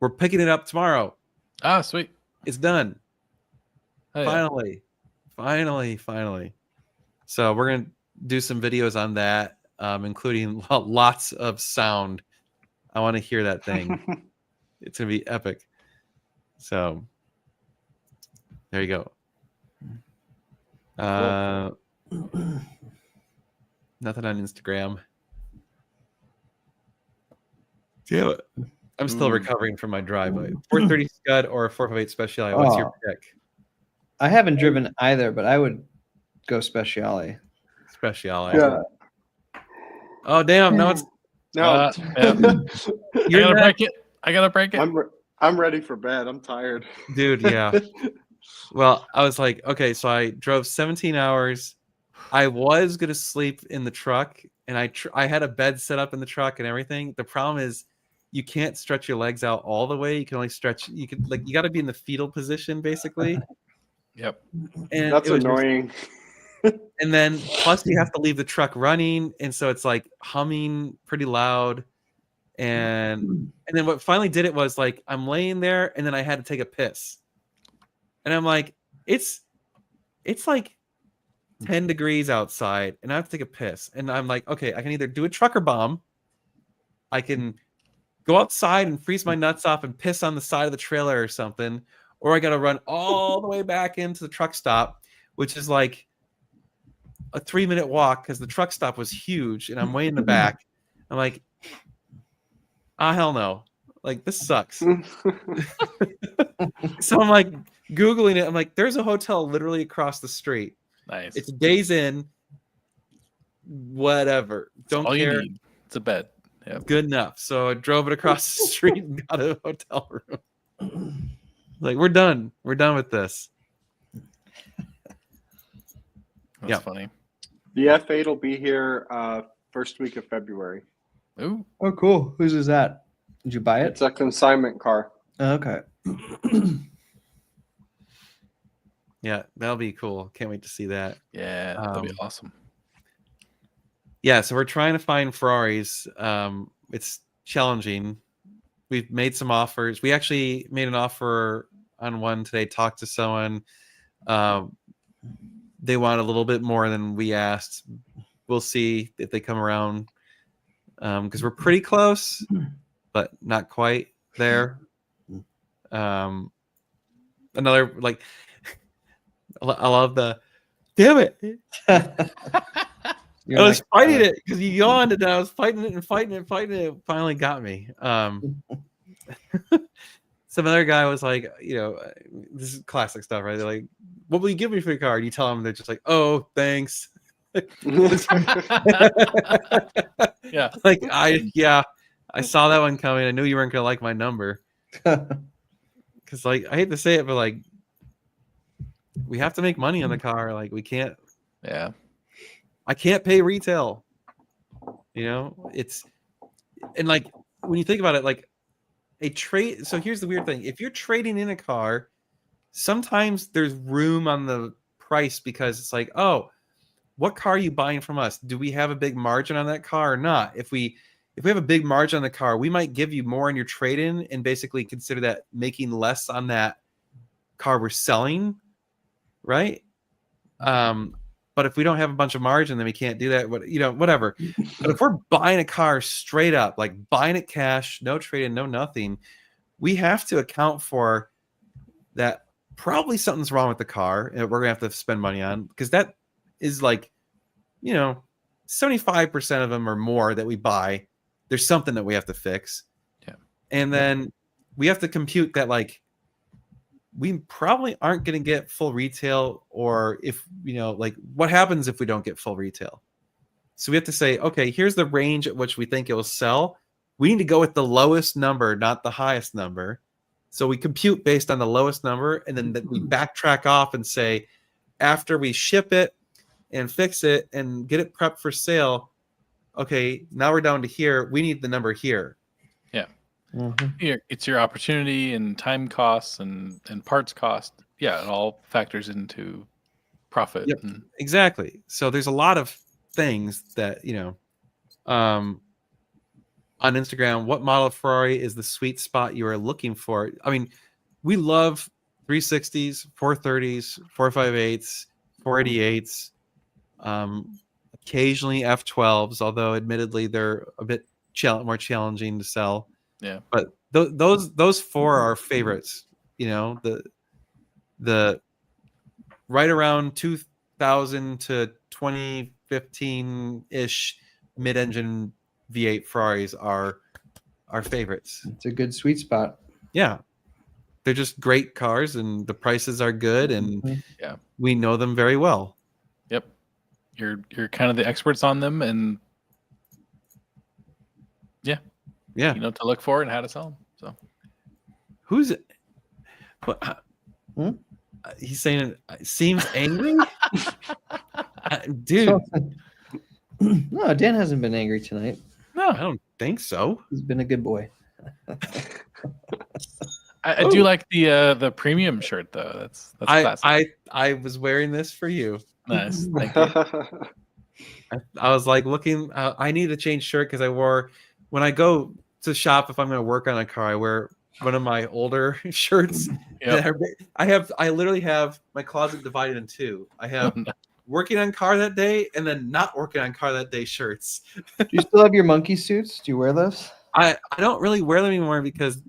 We're picking it up tomorrow. Ah, sweet. It's done. Oh, yeah. Finally. So we're gonna do some videos on that, including lots of sound. I want to hear that thing. It's gonna be epic. So there you go. Nothing on Instagram. Damn it. I'm still recovering from my drive. 430 Scud or a 458 Speciale. What's your pick? I haven't driven either, but I would go Speciale. Speciale. Yeah. Oh damn! No, it's No. I gotta break it. I'm ready for bed. I'm tired. dude. Yeah. Well, I was like, okay, so I drove 17 hours. I was gonna sleep in the truck, and I had a bed set up in the truck and everything. The problem is, you can't stretch your legs out all the way. You can only stretch. You got to be in the fetal position basically. Yep. And That's it was just- annoying. and then plus you have to leave the truck running, and so it's like humming pretty loud. And then what finally did it was like I'm laying there, and then I had to take a piss, and I'm like, it's like 10 degrees outside, and I have to take a piss, and I'm like, okay, I can either do a trucker bomb, I can go outside and freeze my nuts off and piss on the side of the trailer or something, or I got to run all the way back into the truck stop, which is like a 3-minute walk because the truck stop was huge and I'm way in the back. I'm like, hell no. Like, this sucks. So I'm like Googling it. I'm like, there's a hotel literally across the street. Nice. It's Days Inn. Whatever. Don't all care. you need. It's a bed. Yep. Good enough. So I drove it across the street and got a hotel room. Like, we're done. We're done with this. That's funny. The F8 will be here first week of February. Ooh. Oh, cool. Whose is that? Did you buy it? It's a consignment car. Okay. Yeah, that'll be cool. Can't wait to see that. Yeah, that'll be awesome. Yeah, so we're trying to find Ferraris. It's challenging. We've made some offers. We actually made an offer on one today, talked to someone. They want a little bit more than we asked. We'll see if they come around because we're pretty close, but not quite there. Another, like, I love the, damn it. I was fighting it because you yawned and I was fighting it and fighting it. It finally got me. Some other guy was like, this is classic stuff, right? They're like, what will you give me for your car? And you tell them, they're just like, oh, thanks. Yeah. Like, I saw that one coming. I knew you weren't going to like my number. Because, like, I hate to say it, but, like, we have to make money on the car. Like, we can't. Yeah. I can't pay retail. It's, and like when you think about it, like a trade. So here's the weird thing: if you're trading in a car, sometimes there's room on the price because it's like, oh, what car are you buying from us? Do we have a big margin on that car or not? If we have a big margin on the car, we might give you more on your trade-in and basically consider that making less on that car we're selling, right? But if we don't have a bunch of margin, then we can't do that. Whatever. But if we're buying a car straight up, like buying it cash, no trade-in, no nothing, we have to account for that. Probably something's wrong with the car, and we're gonna have to spend money on because that is like, 75% of them or more that we buy. There's something that we have to fix. Yeah, and then we have to compute that like. We probably aren't going to get full retail, or if, like what happens if we don't get full retail? So we have to say, okay, here's the range at which we think it will sell. We need to go with the lowest number, not the highest number. So we compute based on the lowest number, and then we backtrack off and say, after we ship it and fix it and get it prepped for sale, okay, now we're down to here. We need the number here. Yeah. Mm-hmm. It's your opportunity and time costs and parts cost. Yeah, it all factors into profit. Yep, exactly. So there's a lot of things that, on Instagram, what model of Ferrari is the sweet spot you are looking for? I mean, we love 360s, 430s, 458s, 488s, occasionally F12s, although admittedly they're a bit more challenging to sell. Yeah, but those four are favorites. The right around 2000 to 2015 ish mid-engine V8 Ferraris are our favorites. It's a good sweet spot. Yeah, they're just great cars, and the prices are good, and we know them very well. Yep, you're kind of the experts on them, and yeah, you know what to look for and how to sell them. So, who's it? He's saying it seems angry, dude. No, Dan hasn't been angry tonight. No, I don't think so. He's been a good boy. I do like the premium shirt though. That's classic. I was wearing this for you. Nice. Thank you. I was like looking. I need to change shirt because I wore when I go to shop. If I'm going to work on a car, I wear one of my older shirts. Yep. I literally have my closet divided in two. I have working on car that day and then not working on car that day shirts. Do you still have your monkey suits? Do you wear those? I don't really wear them anymore because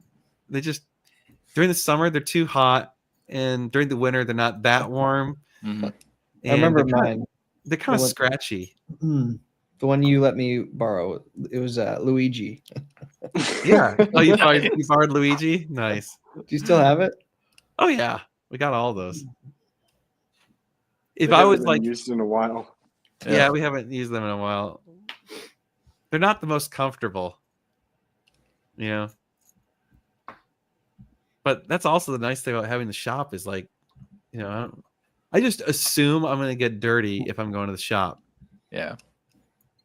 they just during the summer they're too hot, and during the winter they're not that warm. Mhm. I remember they're mine. They're kind of What- scratchy. The one you let me borrow. It was Luigi. Yeah. Oh, you borrowed Luigi? Nice. Do you still have it? Oh yeah, we got all those. If They I haven't was been like, used in a while. yeah, we haven't used them in a while. They're not the most comfortable, you know. But that's also the nice thing about having the shop is like, you know, I just assume I'm going to get dirty if I'm going to the shop. Yeah.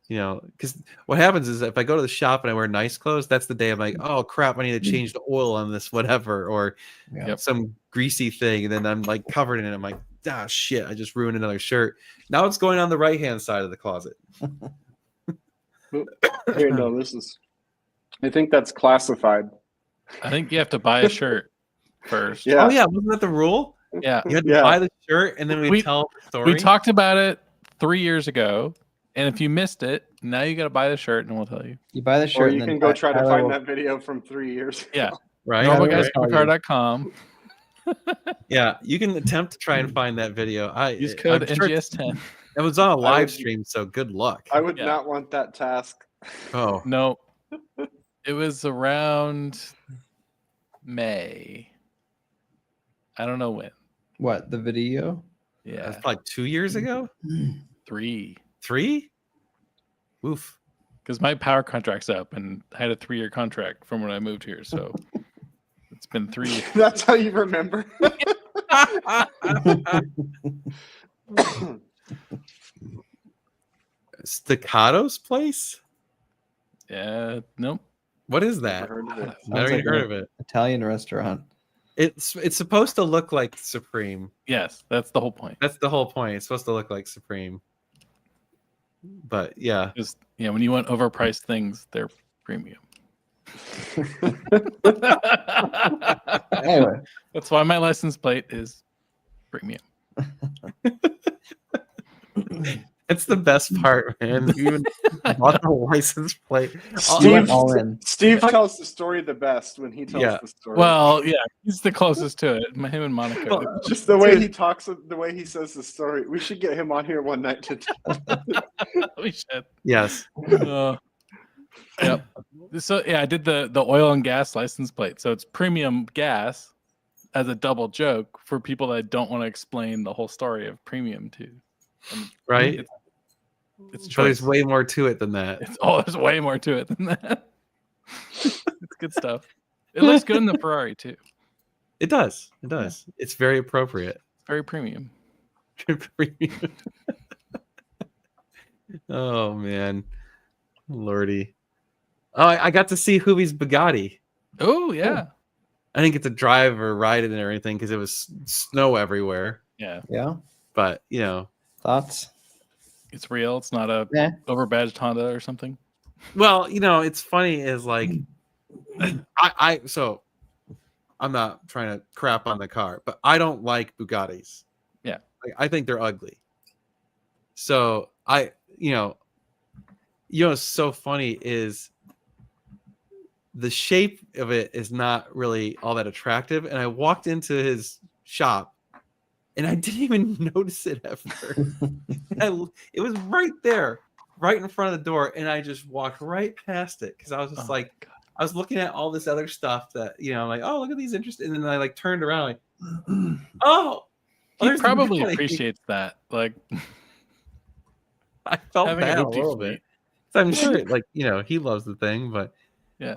You know, because what happens is if I go to the shop and I wear nice clothes, that's the day I'm like, oh crap, I need to change the oil on this, whatever, or Yeah. some greasy thing, and then I'm like covered in it. I'm like, ah, shit, I just ruined another shirt. Now it's going on the right hand side of the closet. Here, no, this is. I think that's classified. I think you have to buy a shirt first. Yeah. Oh yeah, wasn't that the rule? Yeah. You had to Yeah. buy the shirt and then we tell the story. We talked about it 3 years ago. And if you missed it, now you got to buy the shirt and we'll tell you. You buy the shirt. Or and you then can go try to Tyler find will- that video from 3 years. Yeah. right? Tyler will Right. tell you. NormalGuysSuperCar.com. Yeah, you can attempt to try and find that video. Use code I'm sure NGS10. it was on a I live would- stream, so good luck. I would Yeah. not want that task. Oh, No. It was around May. I don't know when. What, the video? Yeah. that's probably 2 years ago. 3. 3? Oof. Because my power contract's up and I had a 3-year contract from when I moved here. So it's been 3 years. That's how you remember. Staccato's place? Yeah. Nope. What is that? Never heard of it. Never Sounds even like heard a- of it. Italian restaurant. It's supposed to look like Supreme. Yes. That's the whole point. That's the whole point. It's supposed to look like Supreme. But yeah. Just, when you want overpriced things, they're premium. Anyway, That's why my license plate is premium. It's the best part, man. You even bought the license plate. you Steve, went all in. Steve tells the story the best when he tells Yeah. the story. Well, yeah, he's the closest to it. Him and Monica. Well, just the way he talks, the way he says the story. We should get him on here one night to. we should. Yes. Yep. So yeah, I did the oil and gas license plate. So it's premium gas as a double joke for people that don't want to explain the whole story of premium to. And Right? it's But there's choice. way more to it than that. There's way more to it than that. It's good stuff. It looks good in the Ferrari too. It does. It does. It's very appropriate. Very premium. Oh man. Lordy. Oh, I got to see Hoovie's Bugatti. Oh yeah. I didn't get to drive or ride it or anything because it was snow everywhere. Yeah. Yeah. But you know, Thoughts? It's real. It's not a Yeah. overbadged Honda or something. well, it's funny is like so I'm not trying to crap on the car, but I don't like Bugattis. Yeah. Like, I think they're ugly. So what's so funny is the shape of it is not really all that attractive. And I walked into his shop and I didn't even notice it at first. It was right there, right in front of the door. And I just walked right past it because I was just Oh, like, I was looking at all this other stuff that, I'm like, oh, look at these interesting. And then I like turned around, like, oh, He there's the probably Bugatti. appreciates that. Like I felt having bad a hoopty little feet. bit. So I'm sure, like, he loves the thing, but Yeah.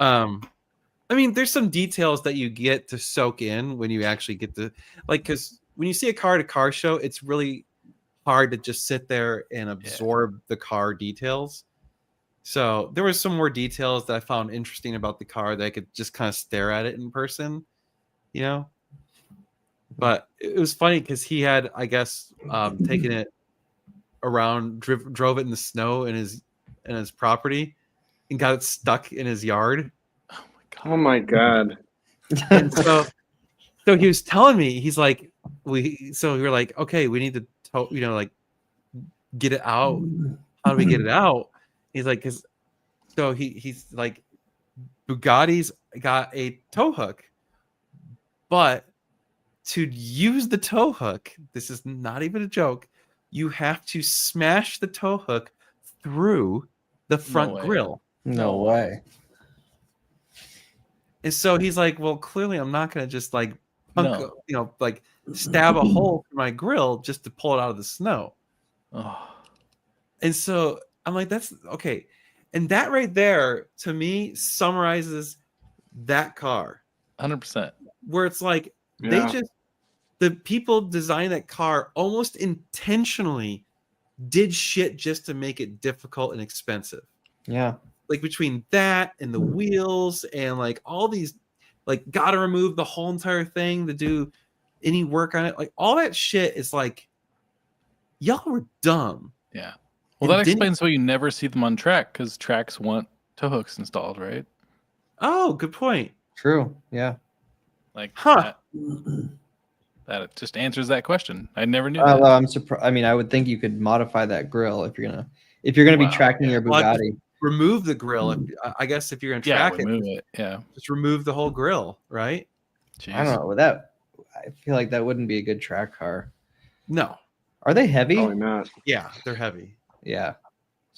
I mean, there's some details that you get to soak in when you actually get to, like, because when you see a car-to-car show, it's really hard to just sit there and absorb the car details. So there was some more details that I found interesting about the car that I could just kind of stare at it in person, But it was funny because he had, I guess, taken it around, drove it in the snow in his property, and got it stuck in his yard. Oh my god! And so he was telling me, he's like, we were like, okay, we need to, get it out. How do we get it out? He's like, because so he's like, Bugatti's got a tow hook, but to use the tow hook, this is not even a joke. You have to smash the tow hook through the front way. grill. No way. And so he's like, well, clearly I'm not going to just like, No. like stab a hole through my grill just to pull it out of the snow. Oh, And so I'm like, that's okay. And that right there to me summarizes that car 100%. where it's like, Yeah. the people designing that car almost intentionally did shit just to make it difficult and expensive. Yeah. Like between that and the wheels and like all these, like gotta remove the whole entire thing to do any work on it. Like all that shit is like, y'all were dumb. Yeah. Well, And that didn't- explains why you never see them on track, because tracks want tow hooks installed, right? Oh, good point. True. Yeah. Like, Huh. that just answers that question. I never knew that. Well, I'm surprised. I mean, I would think you could modify that grill if you're gonna Wow, be tracking your Well, I- Bugatti. Remove the grill. I guess if you're gonna Yeah, track it, remove it. Yeah. just remove the whole grill, right? Jeez. I don't know. That I feel like that wouldn't be a good track car. No. Are they heavy? Probably not. Yeah, they're heavy. Yeah.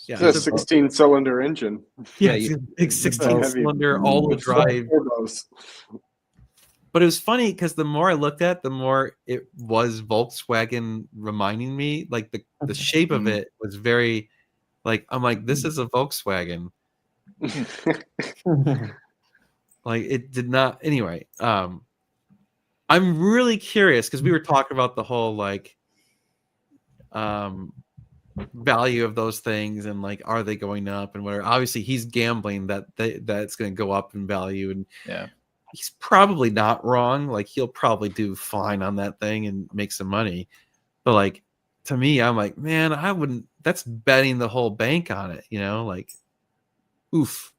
Yeah, It's a it's a- 16-cylinder engine. Yeah, Yeah, it's a big 16 heavy. cylinder all-wheel With four drive. turbos. But it was funny because the more I looked at, the more it was Volkswagen reminding me. Like the shape of it was very, like I'm like, this is a Volkswagen. Like it did not. Anyway, I'm really curious because we were talking about the whole like value of those things and like are they going up and whatever. Obviously, he's gambling that that it's going to go up in value and. Yeah. He's probably not wrong. Like he'll probably do fine on that thing and make some money. But like to me, I'm like, man, I wouldn't. That's betting the whole bank on it, you know? Like, oof.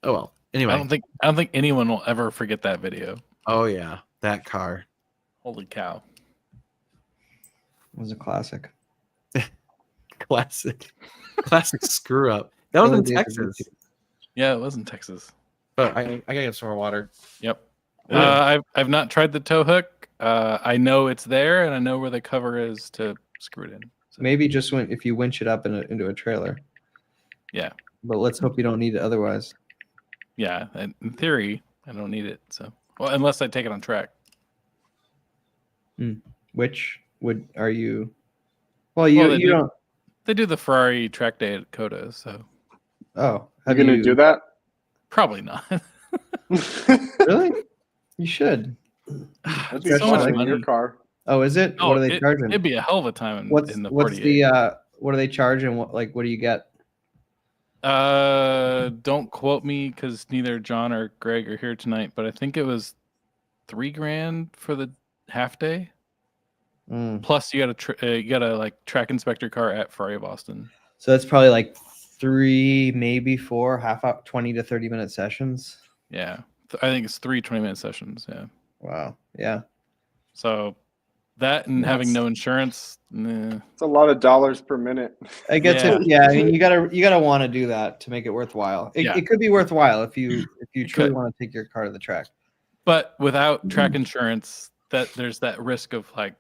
Oh well. Anyway. I don't think anyone will ever forget that video. Oh yeah, that car. Holy cow. It was a classic. Classic screw up. That was in Really did. Texas. Yeah, it was in Texas. But I gotta get some more water. Yep. Yeah. I've not tried the tow hook. I know it's there, and I know where the cover is to screw it in. So, Maybe just if you winch it up into a trailer. Yeah. But let's hope you don't need it otherwise. yeah, and in theory, I don't need it. So, well, unless I take it on track. Which are you? Well, Well, you they do. don't. They do the Ferrari track day at Coda, so Oh, You have gonna do that? probably not. Really? You should. That'd be So fun much in your money. car. Oh, is it? Oh, What are they charging? It'd be a hell of a time in, What's in the what's 48. the what do they charge and what do you get? Don't quote me because neither John or Greg are here tonight, but I think it was $3,000 for the half day. Mm. Plus, you got a like track inspector car at Ferrari of Austin. So that's probably like 3, maybe 4 half hour, 20 to 30 minute sessions. Yeah, I think it's 3 20-minute sessions. Yeah, Wow. Yeah. so that and having That's- no insurance, nah. It's a lot of dollars per minute. I guess Yeah. yeah. I mean, you gotta want to do that to make it worthwhile. Yeah. It could be worthwhile if you It truly could. want to take your car to the track. But without track insurance, that there's that risk of like,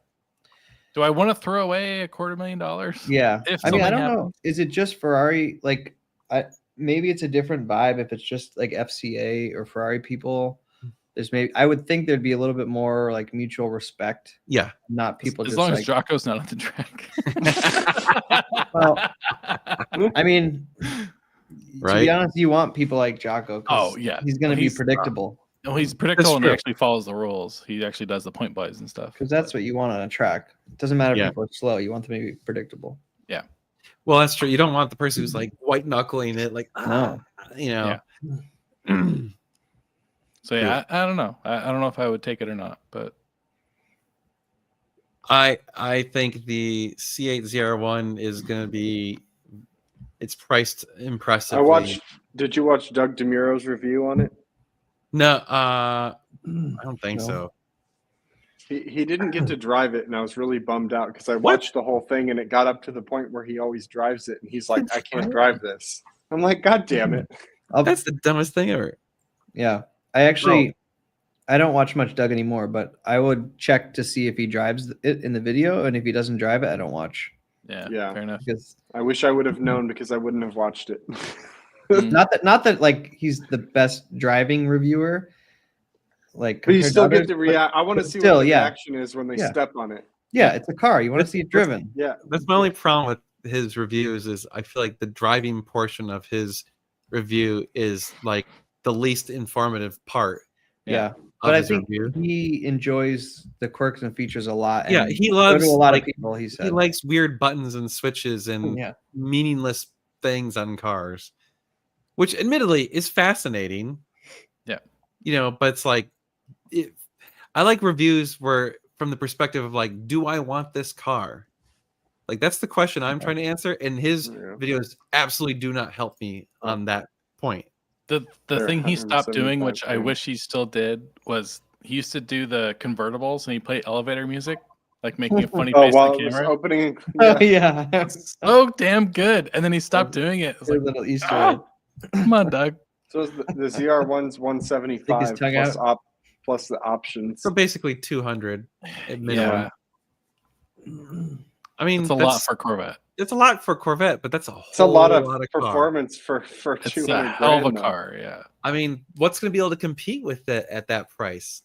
do I want to throw away $250,000? Yeah. If I mean, I something don't know. happens. Is it just Ferrari? Like, maybe it's a different vibe if it's just like FCA or Ferrari people. There's I would think there'd be a little bit more like mutual respect, Yeah. not people As just long like. as Jocko's not on the track. Well, I mean, to Right. be honest, you want people like Jocko. 'cause Oh, yeah. he's gonna be He's- predictable no, he's predictable and he true. actually follows the rules. He actually does the point buys and stuff. because that's what you want on a track. It doesn't matter if Yeah. people are slow. You want them to be predictable. Well, that's true. You don't want the person who's like white knuckling it, like you know. So yeah, I don't know. I don't know if I would take it or not, but I think the C801 is going to be. It's priced impressively. Did you watch Doug DeMuro's review on it? No, I don't think No. so. He didn't get to drive it, and I was really bummed out because I watched the whole thing, and it got up to the point where he always drives it, and he's like, "I can't drive this." I'm like, "God damn it!" That's the dumbest thing ever. Yeah, I actually, I don't watch much Doug anymore, but I would check to see if he drives it in the video, and if he doesn't drive it, I don't watch. Yeah, Yeah. fair enough. Because I wish I would have known because I wouldn't have watched it. not that like he's the best driving reviewer. Like, But you compared to still get others, to but- react. I want to but see still, what the yeah. reaction is when they Yeah. step on it. Yeah, it's a car. You want to see it driven. Yeah, That's my only problem with his reviews is I feel like the driving portion of his review is like the least informative part Yeah, of but I his think review. he enjoys the quirks and features a lot. Yeah, and he so loves do a lot like, of people. He he said, likes weird buttons and switches and yeah, meaningless things on cars, which admittedly is fascinating. Yeah. You know, but it's like I like reviews where from the perspective of like, do I want this car? Like that's the question I'm trying to answer, and his Yeah. videos absolutely do not help me on that point. The They're thing he stopped doing, 175 which I grand. wish he still did, was he used to do the convertibles and he played elevator music, like making a funny Oh, face while to it the was camera. opening. oh Yeah. yeah. So damn good. And then he stopped doing it. It's A like, little Easter ah, egg. come on, Doug. So the ZR1's 175 tongue plus out. plus the options. So basically 200 at minimum. Yeah, I mean, it's a lot for Corvette. it's a lot for Corvette, but that's a whole It's a lot of car. performance for It's 200 a hell of a grand, though. car. Yeah. I mean, what's going to be able to compete with it at that price?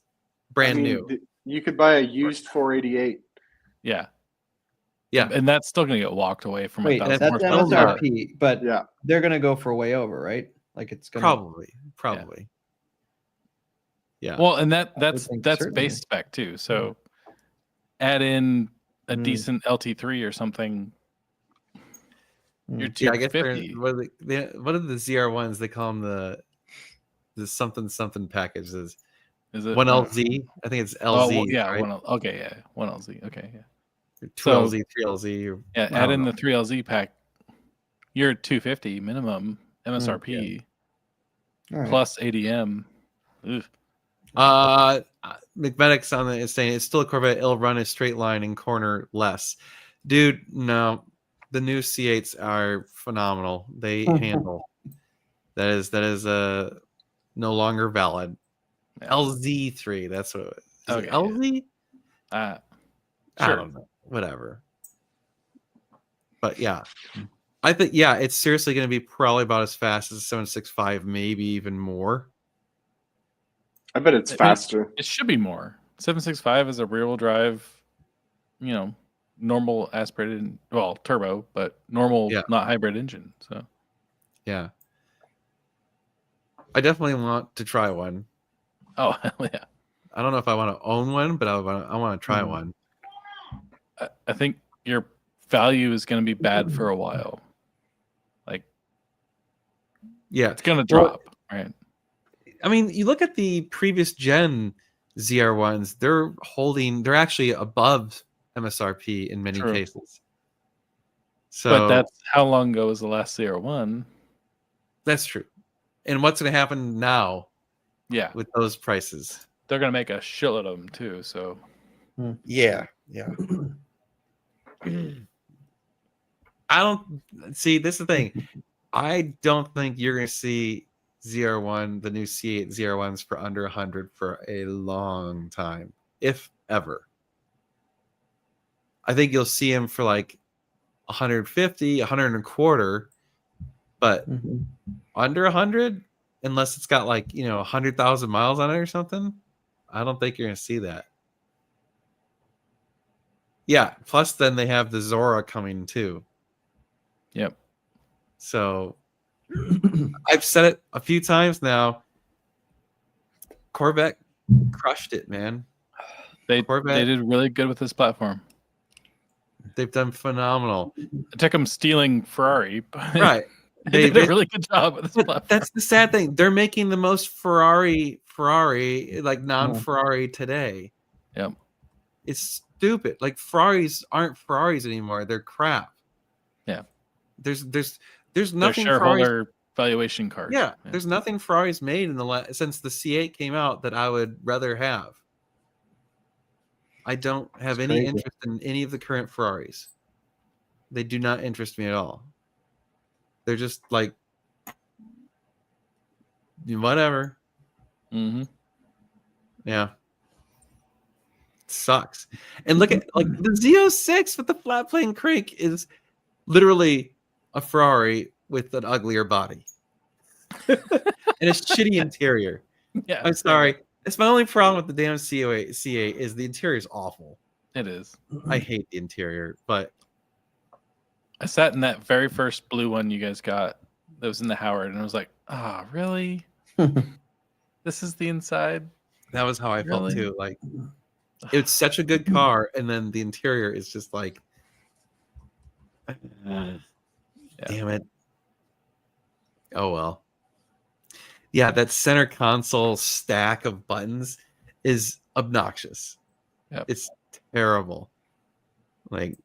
Brand I mean, new. You could buy a used 488. Yeah. Yeah. And that's still going to get walked away from Wait, 1,000 that's horsepower. MSRP, but Yeah. they're gonna go for way over, right? Like it's gonna Probably. Yeah. Well, and that's think that's certainly. base spec too. So add in a Mm. decent LT3 or something. Mm. You're Yeah, I guess 250. what are the ZR1s? They call them the something packages. Is it 1LZ. I think it's Oh, LZ. well, yeah, right? 1L, okay, yeah, 1LZ. Okay, yeah. 2LZ, 3LZ. Or, Yeah, I add don't in know. the 3LZ pack. You're 250 minimum MSRP All right. plus ADM. Ugh. McMedics on it is saying it's still a Corvette. It'll run a straight line and corner less. Dude, no. The new C8s are phenomenal. They handle. That is no longer valid. Yeah. LZ3. That's what it is. Is Okay, it yeah. LZ? I Sure. don't know. Whatever. But yeah. I think it's seriously going to be probably about as fast as a 765, maybe even more. I bet it's I mean, faster. It should be more. 765 is a rear-wheel drive, normal aspirated, well, turbo, but normal, Yeah. not hybrid engine. So Yeah. I definitely want to try one. oh hell yeah. I don't know if I want to own one, but I want to try Mhm. one. I think your value is going to be bad for a while. Like Yeah. it's going to Well- drop, right? I mean, you look at the previous gen ZR1s, they're actually above MSRP in many True. cases. So But that's how long ago was the last CR1? that's true. And what's going to happen now Yeah, with those prices? they're going to make a shitload of them too. So Yeah. I don't see this is the thing. I don't think you're going to see ZR1, the new C8 ZR1s for under 100 for a long time, if ever. I think you'll see them for like 150, 100 and a quarter, but Mhm. under 100, unless it's got like, 100,000 miles on it or something, I don't think you're going to see that. Yeah. Plus, then they have the Zora coming too. yep. So I've said it a few times now. Corvette crushed it, man. They Corvette. did really good with this platform. They've done phenomenal. It took them stealing Ferrari, but Right. they did a really good job with this platform. That's the sad thing. They're making the most Ferrari, like non-Ferrari today. Yep. It's stupid. Like Ferraris aren't Ferraris anymore. They're crap. Yeah. There's Their nothing Ferraris. shareholder valuation card. Yeah, there's nothing Ferrari's made in since the C8 came out that I would rather have. I don't have It's any crazy. interest in any of the current Ferraris. They do not interest me at all. They're just like whatever. Mm-hmm. Yeah. Sucks. And look at like the Z06 with the flat plane crank is literally a Ferrari with an uglier body and a shitty interior. Yeah, I'm sorry. It's my only problem with the damn C8 is the interior is awful. it is. I hate the interior, but I sat in that very first blue one you guys got that was in the Howard, and I was like, "Ah, really? This is the inside." that was how I felt Really? too. Like it's such a good car, and then the interior is just like, damn it. Oh well. Yeah, that center console stack of buttons is obnoxious. Yep. It's terrible. Like,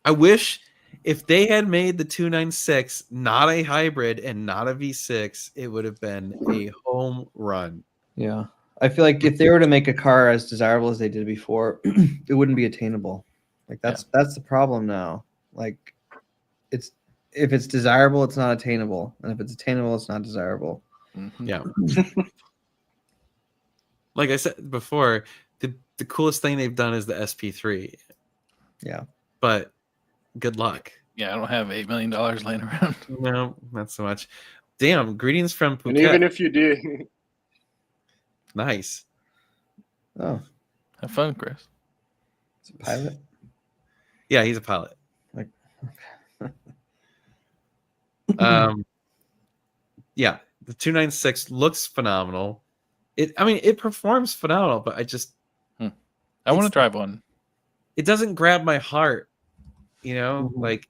I wish if they had made the 296 not a hybrid and not a V6, it would have been a home run. Yeah. I feel like if they were to make a car as desirable as they did before, it wouldn't be attainable. Like that's the problem now. Like it's if it's desirable, it's not attainable. And if it's attainable, it's not desirable. Mhm. Yeah. Like I said before, the coolest thing they've done is the SP3. Yeah. But good luck. Yeah, I don't have $8 million laying around. No, not so much. Damn, greetings from And even Phuket. if you did, Nice. Oh, Have fun, Chris. it's a pilot. Yeah, he's a pilot. Like Yeah, the 296 looks phenomenal. It performs phenomenal, but I want to drive one. it doesn't grab my heart, you know? Mhm. Like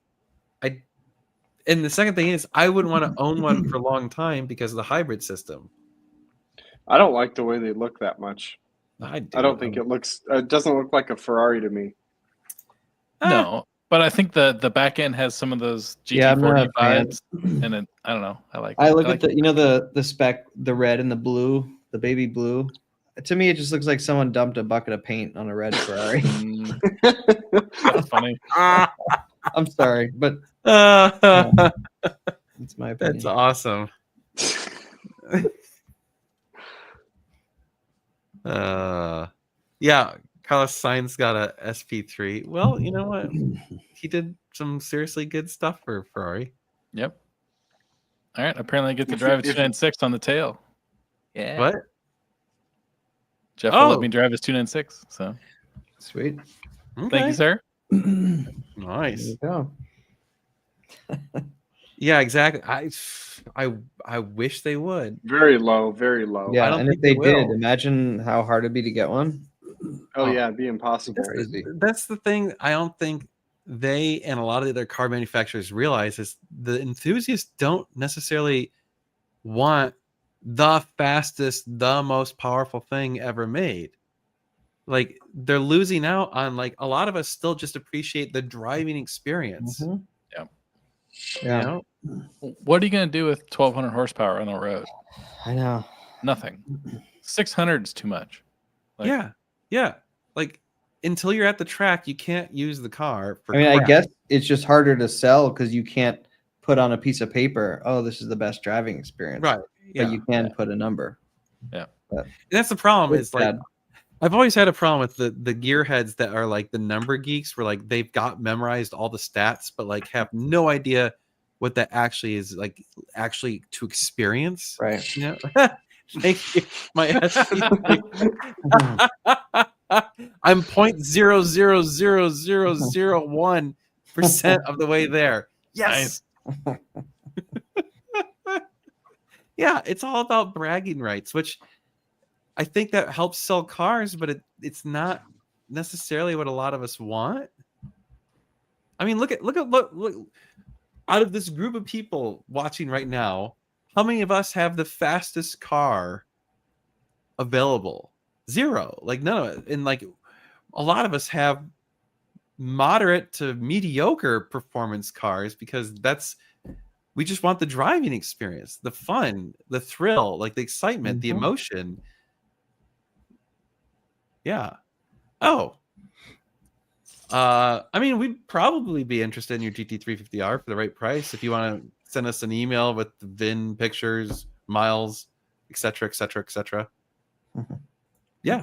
and the second thing is I wouldn't want to own one for a long time because of the hybrid system. I don't like the way they look that much. I I don't think it looks. It doesn't look like a Ferrari to me. No, but I think the back end has some of those Yeah, I'm not GT40 a fan. vibes, and I don't know. I like. I it. look like at the spec, the red and the blue, the baby blue. To me, it just looks like someone dumped a bucket of paint on a red Ferrari. That's funny. I'm sorry, but it's my opinion. That's awesome. Yeah, Carlos Sainz got a SP3. Well, you know what? He did some seriously good stuff for Ferrari. Yep. All right. Apparently, I get to If- drive a if- 296 on the tail. Yeah. What? Jeff will Oh. let me drive his 296. So Sweet. thank Okay. you, sir. There Nice. you go. Yeah, exactly. I wish they would. Very low, very low. Yeah, don't and if think they they will. did, imagine how hard it'd be to get one. Oh yeah, it'd be impossible. Crazy. That's the thing. I don't think they and a lot of the other car manufacturers realize is the enthusiasts don't necessarily want the fastest, the most powerful thing ever made. Like they're losing out on like a lot of us still just appreciate the driving experience. Mhm. Yep. You Yeah, know? What are you going to do with 1,200 horsepower on the road? I know. Nothing. 600 is too much. Like- yeah. Like until you're at the track, you can't use the car for I mean, I crap. guess it's just harder to sell because you can't put on a piece of paper, oh, this is the best driving experience. Right. Yeah. But you can put a number. And that's the problem It's is like sad. I've always had a problem with the gearheads that are like the number geeks where like they've got memorized all the stats but like have no idea what that actually is like actually to experience. Right. You know? Thank you. My SP3. I'm 0.00001% of the way there. Yes. Yeah, it's all about bragging rights, which I think that helps sell cars, but it's not necessarily what a lot of us want. I mean, look out of this group of people watching right now, how many of us have the fastest car available? Zero. Like none of it. And like a lot of us have moderate to mediocre performance cars because we just want the driving experience, the fun, the thrill, like the excitement, the Mhm. emotion. Yeah. Oh. I mean, we'd probably be interested in your GT350R for the right price. If you want to send us an email with the VIN, pictures, miles, etc., etc., etc. Yeah.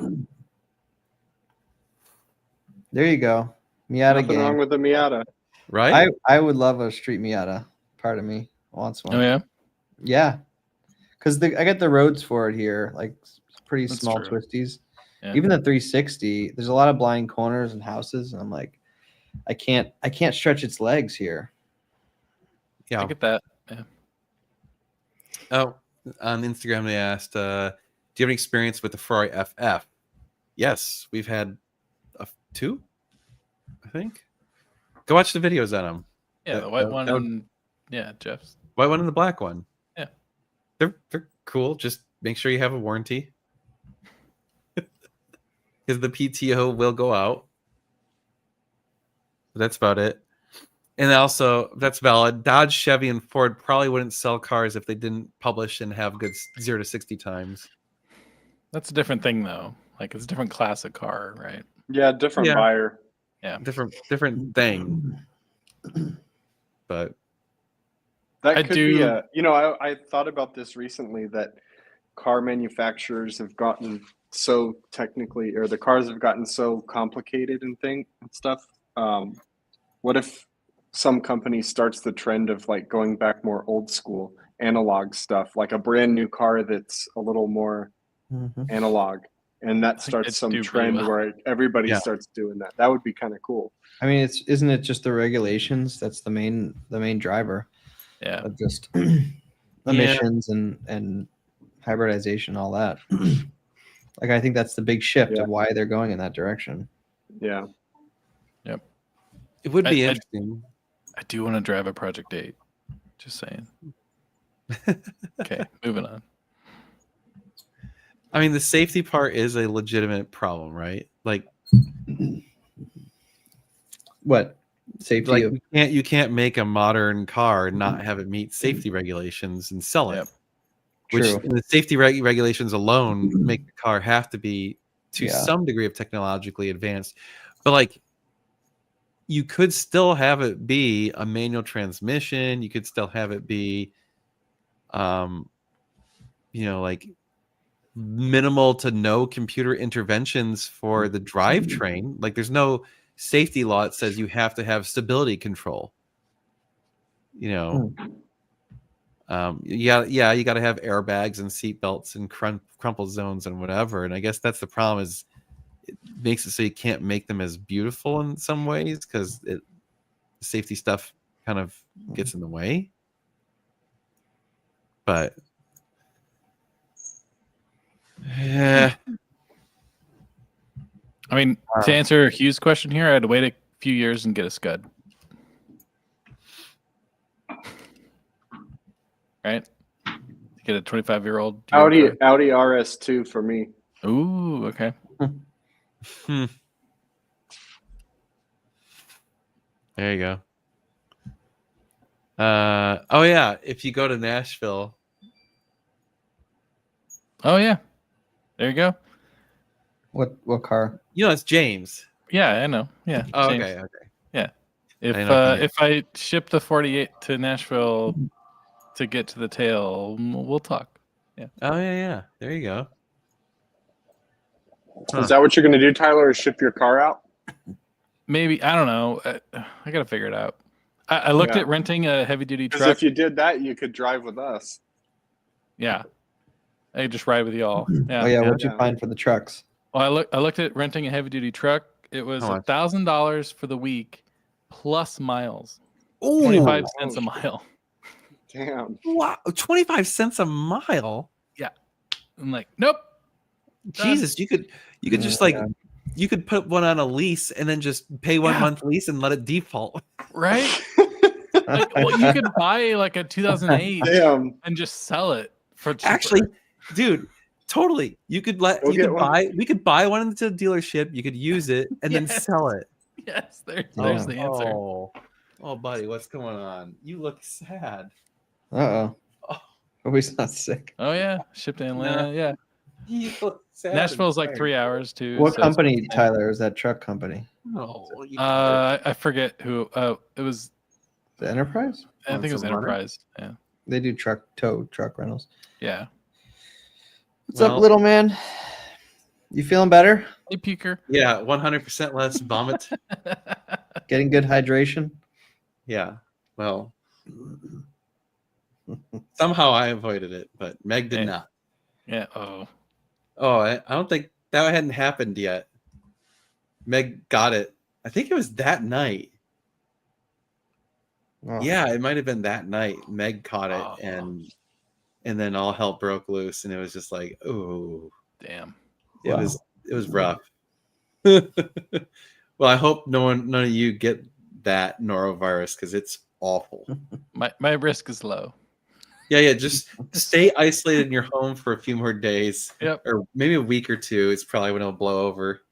There you go. Miata Nothing wrong gang. with the Miata. Right? I would love a street Miata. Part of me wants one. Oh yeah, Yeah. Because I got the roads for it here, like pretty That's small true. twisties. Yeah. Even the 360, there's a lot of blind corners and houses, and I'm like, I can't stretch its legs here. I Yeah. get that. Yeah. Oh, on Instagram they asked, do you have any experience with the Ferrari FF? Yes, we've had two, I think. Go watch the videos on them. Yeah, That- the white that- one that would- and yeah, Jeff's. White one and the black one. Yeah. They're cool. Just make sure you have a warranty. Because the PTO will go out. But that's about it. And also, that's valid. Dodge, Chevy, and Ford probably wouldn't sell cars if they didn't publish and have good 0 to 60 times. That's a different thing though. Like it's a different class of car, right? Yeah, different Yeah. buyer. Yeah. Different thing. But That I could be do- a. I thought about this recently that car manufacturers have gotten so technically, or the cars have gotten so complicated and stuff. What if some company starts the trend of like going back more old school analog stuff, like a brand new car that's a little more analog, and that think starts it'd some do pretty trend well. where everybody Yeah. starts doing that. That would be kind of cool. I mean, isn't it just the regulations that's the main driver Yeah. of just emissions and hybridization, all that. Like, I think that's the big shift Yeah. of why they're going in that direction. Yeah. it would be I- interesting. I do want to drive a Project 8. Just saying. Okay, moving on. I mean, the safety part is a legitimate problem, right? Like What safety of you can't make a modern car and not have it meet safety regulations and sell it. Yep. Which True. the safety regulations alone make the car have to be to Yeah. some degree of technologically advanced. But like you could still have it be a manual transmission. You could still have it be like minimal to no computer interventions for the drivetrain. Like there's no safety law that says you have to have stability control. You got to have airbags and seat belts and crumple zones and whatever. And I guess that's the problem, is it makes it so you can't make them as beautiful in some ways because safety stuff kind of gets in the way. But yeah, I mean, to answer Hugh's question here, I had to wait a few years and get a Scud. Right? To get a 25-year-old Audi RS2 for me. Ooh, okay. there you go. Oh yeah, if you go to Nashville, Oh yeah. There you go. what car? it's James. Yeah, I know. Yeah. Oh, James. okay. If I know if you- if I ship the 48 to Nashville to get to the tail, we'll talk. Oh yeah. There you go. Huh. Is that what you're going to do, Tyler? Is ship your car out? Maybe, I don't know. I gotta figure it out. I looked Yeah. at renting a heavy duty Because truck. if you did that, you could drive with us. Yeah, I could just ride with y'all. Yeah. Oh yeah, what'd you Yeah. find for the trucks? Well, I looked at renting a heavy duty truck. It was How much? $1,000 for the week plus miles. Ooh, 25 cents a mile. Damn. wow, 25 cents a mile. I'm like, nope. Done. Jesus, you could just like you could put one on a lease and then just pay 1 Yeah. month lease and let it default. Right? Like, well, you could buy like a 2008 Damn. and just sell it for cheaper. Actually, dude, totally. You could Go get one. we could buy one into the dealership, you could use it and then Yes. sell it. Yes, there's Yeah. the answer. Oh, buddy, what's going on? You look sad. Uh-oh. Oh. Hope he's not sick. Oh yeah, shipped to Atlanta. Yeah. You look sad and Nashville's like tired. 3 hours too. What so it's- company, Tyler? Is that truck company? Oh, you I forget who. It was. The Enterprise? I think it was It's a runner? Enterprise. Yeah. They do tow truck rentals. Yeah. What's up, Well- little man? You feeling better? Hey, Puker. yeah, 100% less vomit. Getting good hydration? Yeah. Well, somehow I avoided it, but Meg did Yeah. not. Yeah. Oh. Oh, I don't think that hadn't happened yet. Meg got it. I think it was that night. Oh. Yeah, it might have been that night. Meg caught it, Oh. and then all hell broke loose, and it was just like, oh, Damn. it Wow. was rough. Well, I hope none of you get that norovirus because it's awful. My risk is low. Yeah, just stay isolated in your home for a few more days. Yep. Or maybe a week or two. It's probably when it'll blow over.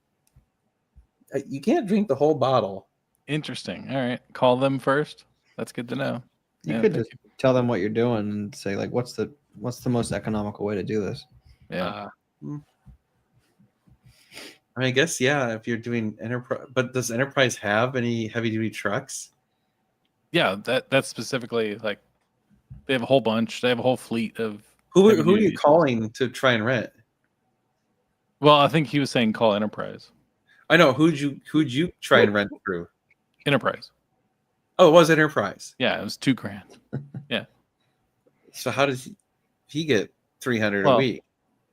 You can't drink the whole bottle. Interesting. All right. Call them first. That's good to know. You Yeah, could thank just tell them what you're doing and say, like, what's the most economical way to do this? Yeah. I mean, I guess, yeah, if you're doing Enterprise. But does Enterprise have any heavy-duty trucks? Yeah. That's specifically like they have a whole bunch. They have a whole fleet of. Who are heavy-duty you diesels. calling to try and rent? Well, I think he was saying call Enterprise. I know. Who'd you try and rent through? Enterprise. Oh, it was Enterprise. Yeah, it was $2,000. So how does he get 300 a Well, week?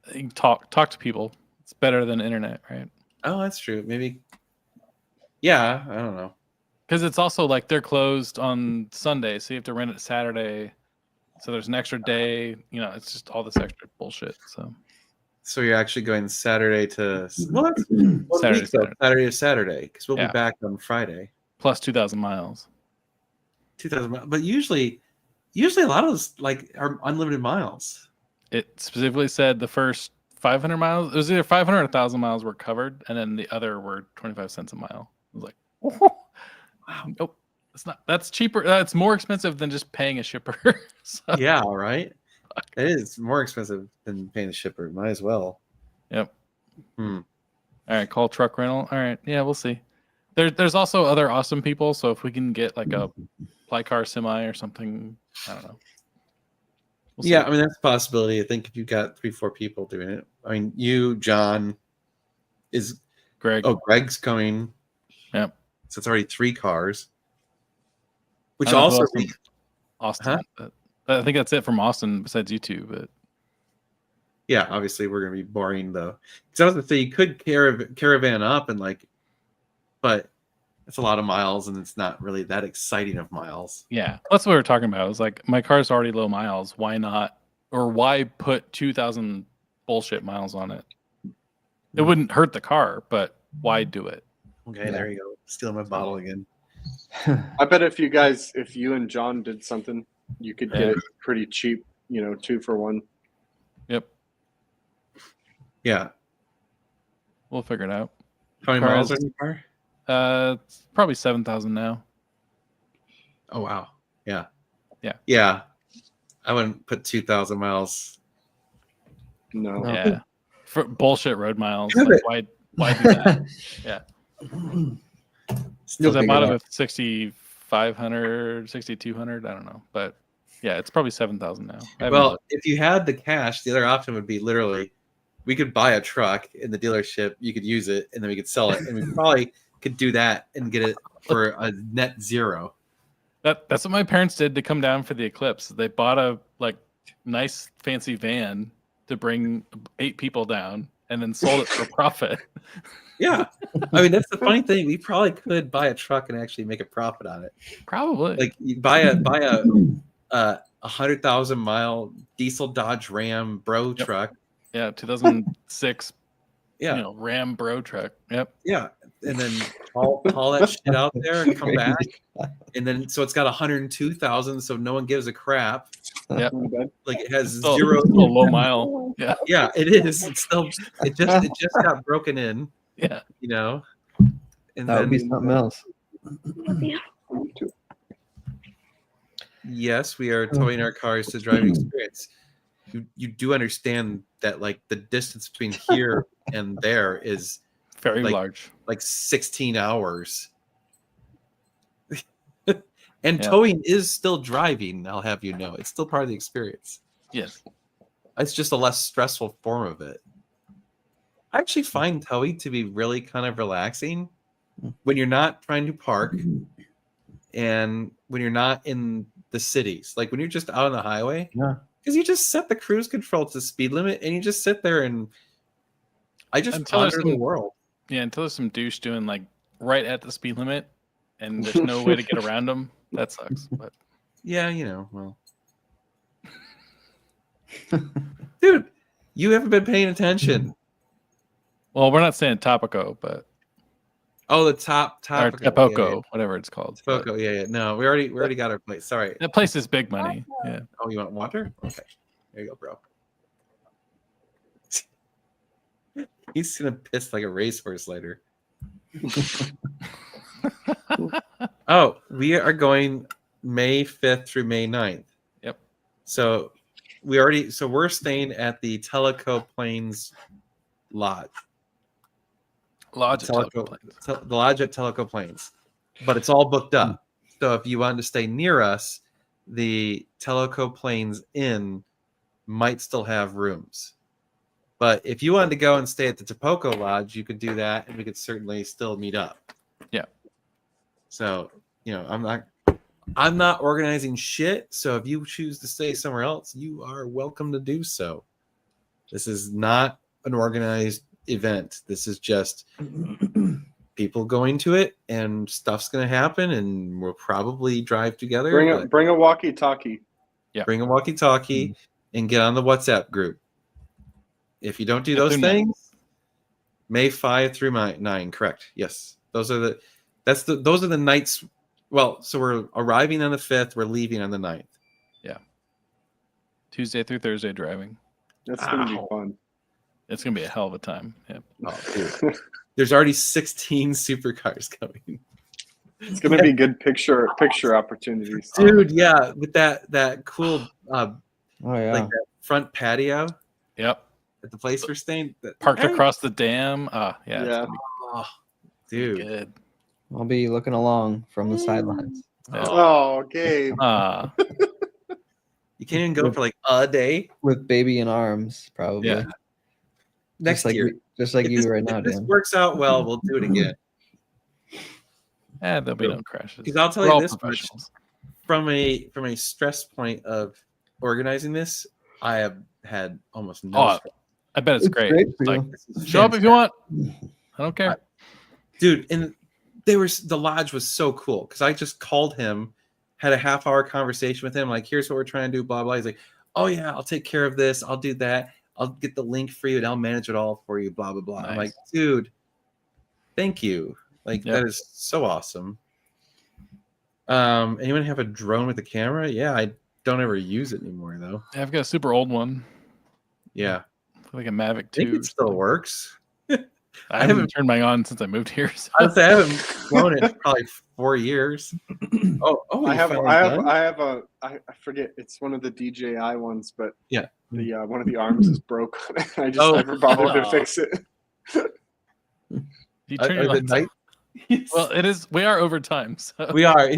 You can talk to people. It's better than internet, right? Oh, that's true. Maybe. Yeah, I don't know. Because it's also like they're closed on Sunday, so you have to rent it Saturday. So there's an extra day. You know, it's just all this extra bullshit. So You're actually going Saturday to what? Saturday, Week, though? Saturday to Saturday, because we'll Yeah. be back on Friday. plus 2,000 miles. 2,000 miles. But usually a lot of those like are unlimited miles. It specifically said the first 500 miles. It was either 500 or 1,000 miles were covered, and then the other were 25 cents a mile. I was like, wow, nope, it's not. That's cheaper. That's more expensive than just paying a shipper. So, Yeah, right. It is more expensive than paying the shipper. Might as well. Yep. Hmm. All right, call truck rental. All right, yeah, we'll see. There's also other awesome people. So if we can get like a ply car semi or something, I don't know. We'll see. Yeah, I mean that's a possibility. I think if you got 3-4 people doing it. I mean, you, John, Greg. Greg's coming. Yep. So it's already 3 cars. Which I don't know who also else from Austin. But I think that's it from Austin besides you two. But yeah, obviously we're gonna be boring though. Because I was gonna say you could caravan up and like, but it's a lot of miles and it's not really that exciting of miles. yeah, that's what we were talking about. It was like my car's already low miles. Why not? Or why put 2,000 bullshit miles on it? It wouldn't hurt the car, but why do it? Okay, Yeah. there you go. Stealing my bottle again. I bet if you and John did something, you could get Yeah. it pretty cheap. 2 for 1. Yep, Yeah. we'll figure it out. How many Car miles has- on your car? It's probably 7,000 now. Oh wow. Yeah. Yeah. Yeah. I wouldn't put 2,000 miles. No. No. Yeah, for bullshit road miles. Yeah, Like, why do that? Yeah, Still because I big bought it enough. with 6,500, 6,200. I don't know, but yeah, it's probably 7,000 now. I haven't Well, looked. if you had the cash, the other option would be literally we could buy a truck in the dealership, you could use it, and then we could sell it. And we probably could do that and get it for a net zero. That's what my parents did to come down for the eclipse. They bought a nice fancy van to bring 8 people down and then sold it for profit. Yeah. I mean, that's the funny thing. We probably could buy a truck and actually make a profit on it. Probably. Like you buy a 100,000-mile diesel Dodge Ram Bro Yep. truck. Yeah, 2006 Yeah. Ram Bro truck. Yep. Yeah. And then haul that shit out there and come back. And then so it's got 102,000, so no one gives a crap. Yep. Like it has Still, zero. still low mile. Yeah. Yeah, it is. It's still it just got broken in, Yeah. you know. And That would be then something else. yes, we are towing our cars to driving experience. you do understand that like the distance between here and there is Very like- large. like 16 hours. And Yeah. towing is still driving, I'll have you know. It's still part of the experience. Yes. It's just a less stressful form of it. I actually find towing to be really kind of relaxing when you're not trying to park and when you're not in the cities. Like when you're just out on the highway. Yeah. Because you just set the cruise control to the speed limit and you just sit there and I just Until there's ponder the some- world. Yeah, until there's some douche doing like right at the speed limit, and there's no way to get around them. That sucks. But Yeah, you know, well. Dude, you haven't been paying attention. well, we're not saying Topico, but Oh, the top or Tepoco, whatever it's called. but Foco, yeah. No, we already got our place. Sorry. That place is big money. Yeah. Oh, you want water? Okay. There you go, bro. He's gonna piss like a racehorse later. Oh, we are going May 5th through May 9th. Yep. So we're staying at the Teleco Plains Lodge. Lodge at Teleco, Teleco Plains. the lodge at Teleco Plains, but it's all booked up. So if you wanted to stay near us, the Teleco Plains Inn might still have rooms. But if you wanted to go and stay at the Tepoco Lodge, you could do that, and we could certainly still meet up. Yeah. So I'm not organizing shit. So if you choose to stay somewhere else, you are welcome to do so. This is not an organized event. This is just people going to it, and stuff's going to happen, and we'll probably drive together. Bring a walkie-talkie. Bring a walkie-talkie and get on the WhatsApp group. If you don't do those through 9. things, May 5 through 9, correct? Yes, those are the nights. Well, so we're arriving on the 5th. We're leaving on the 9th. Tuesday through Thursday driving. That's gonna be Ow. fun. It's gonna be a hell of a time. Yeah. Oh, dude. There's already 16 supercars coming. It's gonna be good picture opportunities. Dude, yeah, with that cool Oh yeah. like that front patio Yep. at the place we're staying. Parked Hey. across the dam. Yeah. It's Yeah. gonna Oh, be dude. good. I'll be looking along from the sidelines. Yeah. Oh, Gabe. You can't even go for like a day With baby in arms, probably. Yeah. next just like year. just like If you this- right now, if this Dan. works out well, we'll do it again. There'll be no crashes. Because I'll tell We're you all this much, professionals. from a stress point of organizing this, I have had almost no Oh, stress. I bet it's It's great. great It's for like, you. This is show up if you want. I don't care. dude. And the lodge was so cool because I just called him, had a half-hour conversation with him, like, here's what we're trying to do, blah blah. He's like, oh yeah, I'll take care of this, I'll do that, I'll get the link for you and I'll manage it all for you, blah blah blah. I'm like, Nice. dude, thank you, like Yep. that is so awesome. Anyone have a drone with a camera? Yeah, I don't ever use it anymore though. I've got a super old one, Yeah, like a Mavic I think 2. it still works. I haven't turned mine on since I moved here. So. Honestly, I haven't flown it in probably 4 years. Oh, I you have finally done? I forget, it's one of the DJI ones, but Yeah. the one of the arms is broke. I just Oh. never bothered to Oh. fix it. You turn your the lights night- off. Well, it is. We are over time. So. we are.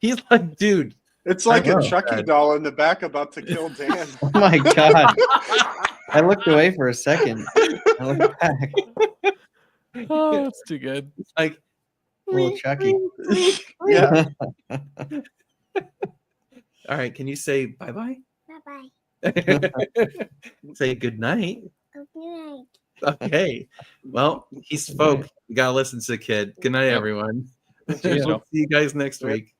He's like, dude. It's like know. a Chucky doll in the back about to kill Dan. Oh my god. I looked away for a second. I looked back. Oh, that's too good. It's like, Little Chucky. Yeah. all right, can you say bye bye? Bye-bye. Say good night. Good night. Okay. Well, he spoke. You gotta listen to the kid. Good night, Yep. everyone. Cheers, We'll see you guys next Yep. week.